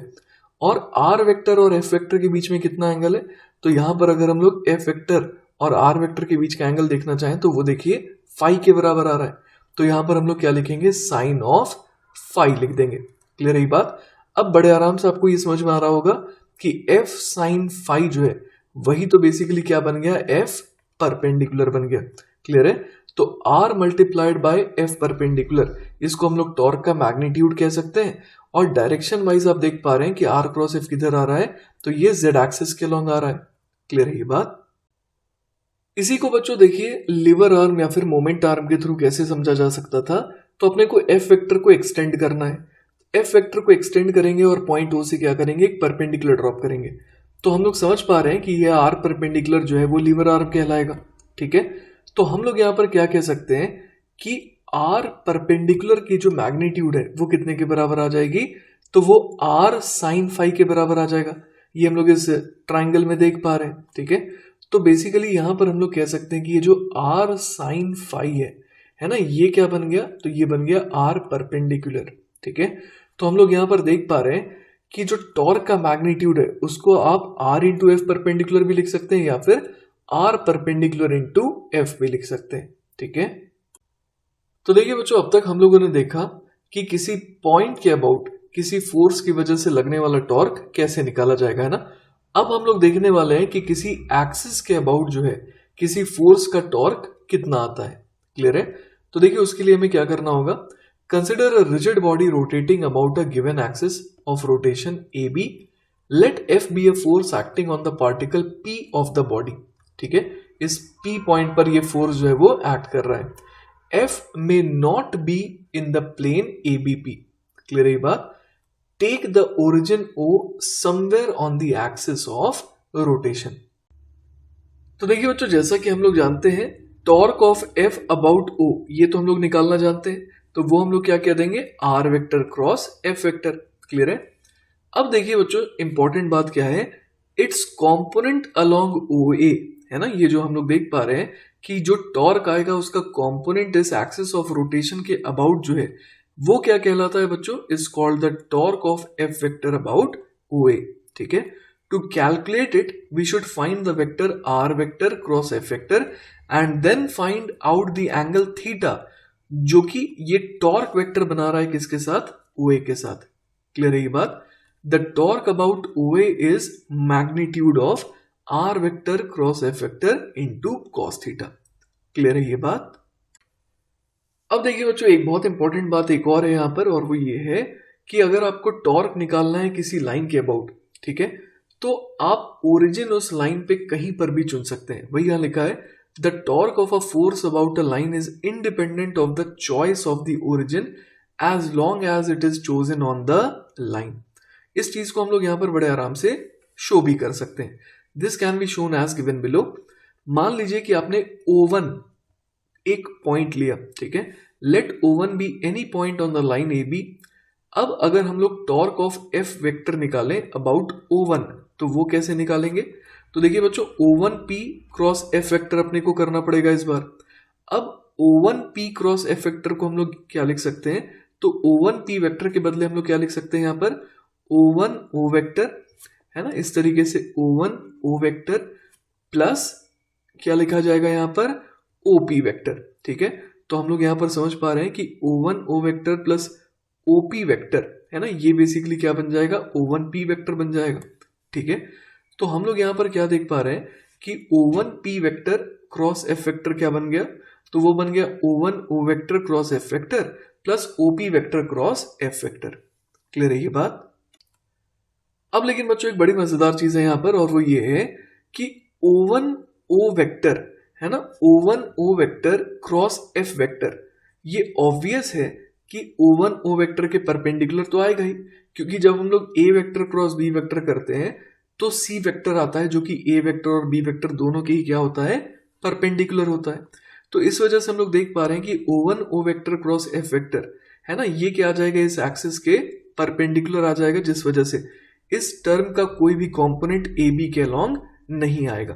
और आर वेक्टर और एफ वेक्टर के बीच में कितना एंगल है, तो यहां पर अगर हम लोग एफ वेक्टर और आर वेक्टर के बीच का एंगल देखना चाहें तो वो देखिए फाई के बराबर आ रहा है। तो यहां पर हम लोग क्या लिखेंगे, साइन ऑफ फाई लिख देंगे। क्लियर है ये बात? अब बड़े आराम से आपको ये समझ में आ रहा होगा कि एफ साइन फाई जो है वही तो बेसिकली क्या बन गया, एफ परपेंडिकुलर बन गया। क्लियर है? तो r multiplied by f perpendicular, इसको हम लोग टॉर्क का मैग्नीट्यूड कह सकते हैं। और डायरेक्शन वाइज आप देख पा रहे हैं कि r क्रॉस f किधर आ रहा है, तो ये z एक्सिस के लॉन्ग आ रहा है। क्लियर है ये बात? इसी को बच्चों देखिए लीवर आर्म या फिर मोमेंट आर्म के थ्रू कैसे समझा जा सकता था। तो अपने को एफ वेक्टर को एक्सटेंड करना है, एफ वेक्टर को एक्सटेंड करेंगे और पॉइंट ओ से क्या करेंगे, एक परपेंडिकुलर ड्रॉप करेंगे। तो हम लोग समझ पा रहे हैं कि यह आर परपेंडिकुलर जो है वो लीवर आर्म कहलाएगा। ठीक है, तो हम लोग यहाँ पर क्या कह सकते हैं कि आर परपेंडिकुलर की जो मैग्नीट्यूड है वो कितने के बराबर आ जाएगी, तो वो आर साइन फाई के बराबर आ जाएगा। ये हम लोग इस ट्राइंगल में देख पा रहे हैं। ठीक है, तो बेसिकली यहां पर हम लोग कह सकते हैं कि ये जो आर साइन फाई है ना, ये क्या बन गया, तो ये बन गया आर परपेंडिकुलर। ठीक है, तो हम लोग यहां पर देख पा रहे हैं कि जो टॉर्क का मैग्नीट्यूड है उसको आप आर इंटू एफ परपेंडिकुलर भी लिख सकते हैं या फिर आर परपेंडिकुलर इंटू एफ भी लिख सकते हैं। ठीक है, तो देखिए बच्चों अब तक हम लोगों ने देखा कि किसी पॉइंट के अबाउट किसी फोर्स की वजह से लगने वाला टॉर्क कैसे निकाला जाएगा, है ना। अब हम लोग देखने वाले हैं कि किसी एक्सिस के अबाउट जो है किसी फोर्स का टॉर्क कितना आता है। क्लियर है? तो देखिए उसके लिए हमें क्या करना होगा, consider a rigid body rotating about a given axis of rotation A B, let F be a force acting on the particle P of the body. ठीक है, इस पी पॉइंट पर ये फोर्स जो है वो एक्ट कर रहा है। F may not be in the plane A B P. Clear है ये बात? Take the origin O somewhere on the axis of rotation। तो देखिए बच्चों जैसा कि हम लोग जानते हैं torque of F about O, ये तो हम लोग निकालना जानते हैं, तो वो हम लोग क्या कह देंगे, R vector cross F vector. Clear है? अब देखिए बच्चों इंपॉर्टेंट बात क्या है, इट्स कॉम्पोनेंट अलोंग OA, है ना। ये जो हम लोग देख पा रहे हैं कि जो टॉर्क आएगा उसका कॉम्पोनेंट इस एक्सिस ऑफ रोटेशन के अबाउट जो है वो क्या कहलाता है बच्चों, is called the torque of F vector about OA। ठीक है, to calculate it we should find the vector R vector cross F vector and then find out the angle theta जो कि ये टॉर्क वेक्टर बना रहा है किसके साथ, OA के साथ। क्लियर है ये बात? The torque about OA is magnitude of R vector cross F vector into cos theta. Clear है ये बात? अब देखिए बच्चों एक बहुत इंपॉर्टेंट बात एक और है यहाँ पर, और वो ये है कि अगर आपको टॉर्क निकालना है किसी लाइन के अबाउट, ठीक है, तो आप ओरिजिन उस लाइन पे कहीं पर भी चुन सकते हैं। वही यहाँ लिखा है, the torque of a force about a line is independent of the choice of the origin as long as it is chosen on the line. इस चीज को हम लोग यहाँ पर बड़े आराम से शो भी कर सकते हैं। This can be shown as given below. मान लीजिए कि आपने O1 एक पॉइंट लिया, ठीक है, let O1 be any point on the line A B. अब अगर हम लोग टॉर्क ऑफ एफ वेक्टर निकालें अबाउट O1 तो वो कैसे निकालेंगे, तो देखिए बच्चों O1P क्रॉस एफ वेक्टर अपने को करना पड़ेगा इस बार। अब O1P क्रॉस एफ वेक्टर को हम लोग क्या लिख सकते हैं, तो O1P वेक्टर के बदले हम लोग क्या लिख सकते हैं यहाँ पर, O1 O वेक्टर, है ना। इस तरीके से O1 O वेक्टर प्लस क्या लिखा जाएगा यहाँ पर, OP वेक्टर। ठीक है, तो हम लोग यहाँ पर समझ पा रहे हैं कि O1 O vector plus OP vector, है ना, ये बेसिकली क्या बन जाएगा, O1P वेक्टर बन जाएगा। ठीक है, तो हम लोग यहाँ पर क्या देख पा रहे हैं कि O1P vector cross F vector क्या बन गया, तो वो बन गया O1 O vector cross F vector plus OP vector cross F vector. Clear है ये बात? अब लेकिन बच्चों एक बड़ी मजेदार चीज है यहाँ पर, और वो ये है कि O1 O वेक्टर, है ना, O1 O vector cross F vector, ये ऑब्वियस है कि O1 O वेक्टर के परपेंडिकुलर तो आएगा ही, क्योंकि जब हम लोग A vector cross B vector करते हैं तो C वेक्टर आता है जो कि A वेक्टर और B वेक्टर दोनों के ही क्या होता है, परपेंडिकुलर होता है। तो इस वजह से हम लोग देख पा रहे हैं कि O1 O vector cross F vector, है ना, ये क्या आ जाएगा, इस एक्सिस के परपेंडिकुलर आ जाएगा, जिस वजह से इस टर्म का कोई भी कॉम्पोनेंट ए बी के अलॉन्ग नहीं आएगा।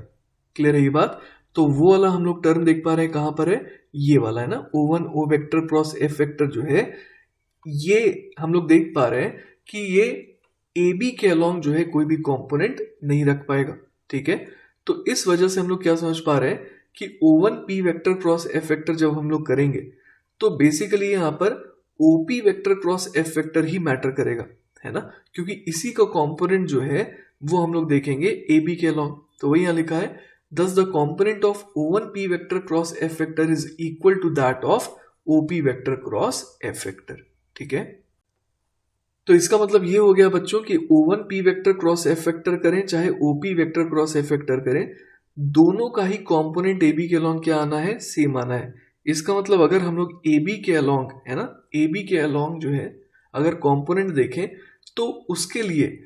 क्लियर है ये बात? तो वो वाला हम लोग टर्म देख पा रहे हैं, कहां पर है, ये वाला है ना, O1 O vector cross F vector जो है, ये हम लोग देख पा रहे हैं कि ये ए बी के अलॉन्ग जो है कोई भी कॉम्पोनेंट नहीं रख पाएगा। ठीक है, तो इस वजह से हम लोग क्या समझ पा रहे हैं कि O1P vector cross F vector जब हम लोग करेंगे तो बेसिकली यहाँ पर OP vector cross F vector ही मैटर करेगा, है ना, क्योंकि इसी का कॉम्पोनेंट जो है वो हम लोग देखेंगे ए बी के अलॉन्ग। तो वही यहाँ लिखा है, thus the component of O1p vector cross f vector is equal to that of OP vector cross f vector। ठीक है, तो इसका मतलब ये हो गया बच्चों कि O1p vector cross f vector करें चाहे OP vector cross f vector करें, दोनों का ही कंपोनेंट AB के अलोंग क्या आना है, सेम आना है। इसका मतलब अगर हम लोग AB के अलोंग, है ना, AB के अलोंग जो है अगर कंपोनेंट देखें तो उसके लिए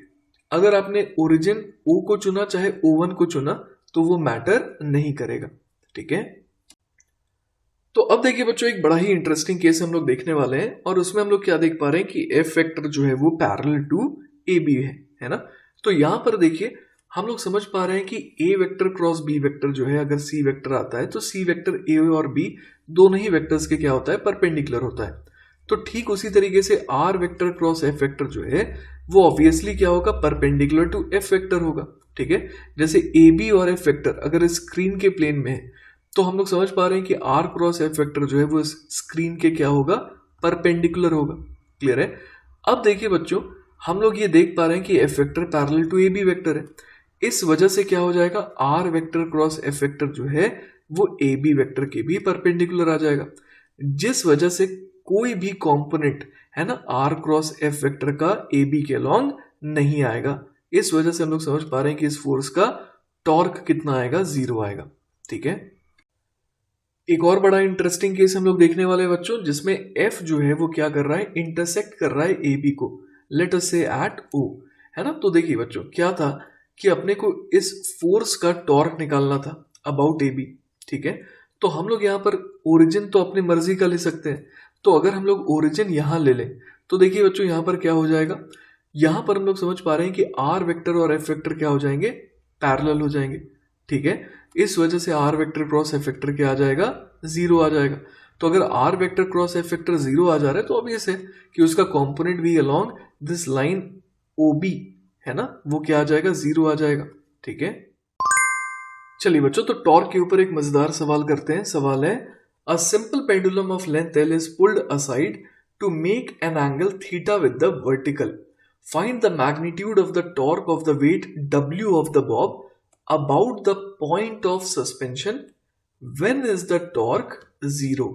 अगर आपने ओरिजिन O को चुना चाहे O1 को चुना तो वो मैटर नहीं करेगा। ठीक है, तो अब देखिए बच्चों एक बड़ा ही इंटरेस्टिंग केस हम लोग देखने वाले हैं और उसमें हम लोग क्या देख पा रहे हैं कि F वेक्टर जो है वो पैरेलल टू AB है ना। तो यहां पर देखिए हम लोग समझ पा रहे हैं कि A vector cross B vector जो है अगर C वेक्टर आता है तो C वेक्टर A और B दोनों ही वेक्टर्स के क्या होता है, परपेंडिकुलर होता है। तो ठीक उसी तरीके से R vector cross F vector जो है वो ऑब्वियसली क्या होगा, परपेंडिकुलर टू F वेक्टर होगा। ठीक है, जैसे AB और F वेक्टर अगर स्क्रीन के प्लेन में है तो हम लोग समझ पा रहे हैं कि R क्रॉस F वेक्टर जो है वो स्क्रीन के क्या होगा, परपेंडिकुलर होगा। क्लियर है। अब देखिए बच्चों हम लोग ये देख पा रहे हैं कि F vector parallel to AB vector है, इस वजह से क्या हो जाएगा, R vector cross F vector जो है वो AB वेक्टर के भी परपेंडिकुलर आ जाएगा, जिस वजह से कोई भी कंपोनेंट है ना R क्रॉस F वेक्टर का AB के अलोंग नहीं आएगा। इस वजह से हम लोग समझ पा रहे हैं कि इस फोर्स का टॉर्क कितना आएगा, 0 आएगा। ठीक है, एक और बड़ा इंटरेस्टिंग केस हम लोग देखने वाले हैं बच्चों, जिसमें F जो है वो क्या कर रहा है, इंटरसेक्ट कर रहा है AB को, लेट अस से एट O, है ना। तो देखिए बच्चों क्या था कि अपने को इस फोर्स का टॉर्क निकालना था अबाउट AB। ठीक है, तो हम लोग यहाँ पर ओरिजिन तो अपनी मर्जी का ले सकते हैं, तो अगर हम लोग ओरिजिन यहाँ ले लें तो देखिए बच्चों यहाँ पर क्या हो जाएगा, यहाँ पर हम लोग समझ पा रहे हैं कि R वेक्टर और F वेक्टर क्या हो जाएंगे, पैरेलल हो जाएंगे। ठीक है, इस वजह से R vector cross F vector क्या आ जाएगा, 0 आ जाएगा। तो अगर R vector cross F vector 0 आ जा रहा है तो ऑब्वियस है कि उसका कंपोनेंट भी अलोंग दिस लाइन OB है ना, वो क्या आ जाएगा, 0 आ जाएगा। ठीक है, चलिए बच्चों तो टॉर्क के ऊपर एक मजेदार सवाल करते हैं। सवाल है, a simple pendulum of length L is pulled aside to make an angle theta with the vertical. Find the magnitude of the torque of the weight W of the bob about the point of suspension. When is the torque 0?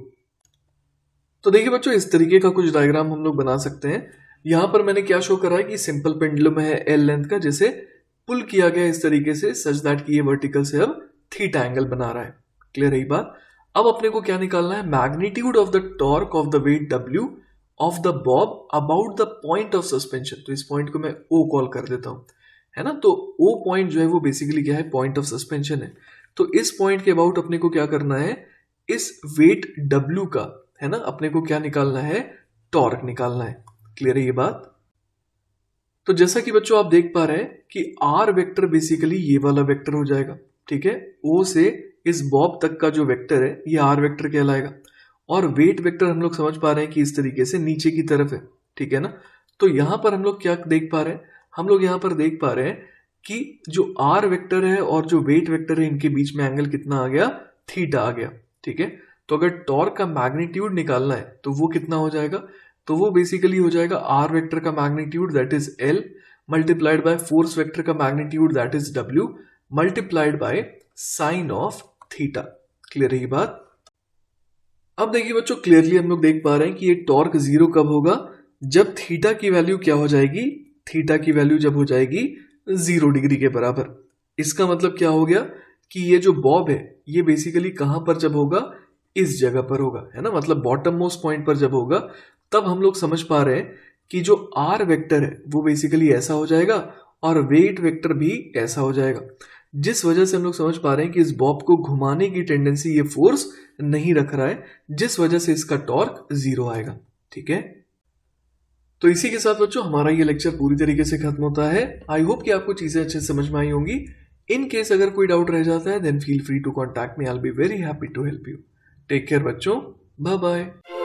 तो देखिए बच्चों इस तरीके का कुछ diagram हम लोग बना सकते हैं। यहां पर मैंने क्या शो करा है कि सिंपल पेंडुलम है L लेंथ का, जिसे पुल किया गया इस तरीके से सच दैट कि ये वर्टिकल से अब थीटा एंगल बना रहा है। क्लियर रही बात। अब अपने को क्या निकालना है, magnitude of the torque of the weight W of the bob about the point of suspension. तो इस पॉइंट को मैं O कॉल कर देता हूं, है ना। तो O पॉइंट जो है वो बेसिकली क्या है, पॉइंट ऑफ सस्पेंशन है। तो इस पॉइंट के अबाउट अपने को क्या करना है, इस वेट W का, है ना, अपने को क्या निकालना है, टॉर्क निकालना है। क्लियर है ये बात। तो जैसा कि बच्चों आप देख पा रहे हैं कि R वेक्टर बेसिकली ये वाला वेक्टर हो जाएगा। ठीक है, O से इस बॉब तक का जो वेक्टर है ये R वेक्टर कहलाएगा, और वेट वेक्टर हम लोग समझ पा रहे हैं कि इस तरीके से नीचे की तरफ है। ठीक है ना। तो यहां पर हम लोग क्या देख पा रहे हैं, हम लोग यहां पर देख पा रहे हैं कि जो R वेक्टर है और जो वेट वेक्टर है इनके बीच में एंगल कितना आ गया, थीटा आ गया। ठीक है, तो अगर टॉर्क का मैग्नीट्यूड निकालना है तो वो कितना हो जाएगा, तो वो बेसिकली हो जाएगा R वेक्टर का magnitude that is L multiplied by force vector का magnitude that is W multiplied by sine of theta. Clear है ये बात। अब देखिए बच्चों क्लियरली हम लोग देख पा रहे हैं कि ये टॉर्क 0 कब होगा, जब थीटा की वैल्यू क्या हो जाएगी, थीटा की वैल्यू जब हो जाएगी 0 डिग्री के बराबर। इसका मतलब क्या हो गया कि ये जो बॉब है ये बेसिकली कहां पर जब होगा, इस जगह पर होगा, है ना, मतलब बॉटम मोस्ट पॉइंट पर जब होगा तब हम लोग समझ पा रहे हैं कि जो R वेक्टर है वो बेसिकली ऐसा हो जाएगा और वेट वेक्टर भी ऐसा हो जाएगा, जिस वजह से हम लोग समझ पा रहे हैं कि इस बॉब को घुमाने की टेंडेंसी ये फोर्स नहीं रख रहा है, जिस वजह से इसका टॉर्क 0 आएगा। ठीक है, तो इसी के साथ बच्चों हमारा ये लेक्चर पूरी तरीके से खत्म होता है। आई होप कि आपको चीजें अच्छे से समझ में आई होंगी। इन केस अगर कोई डाउट रह जाता है then feel free to contact me, I will be very happy to help you. Take care बच्चों, बाय बाय।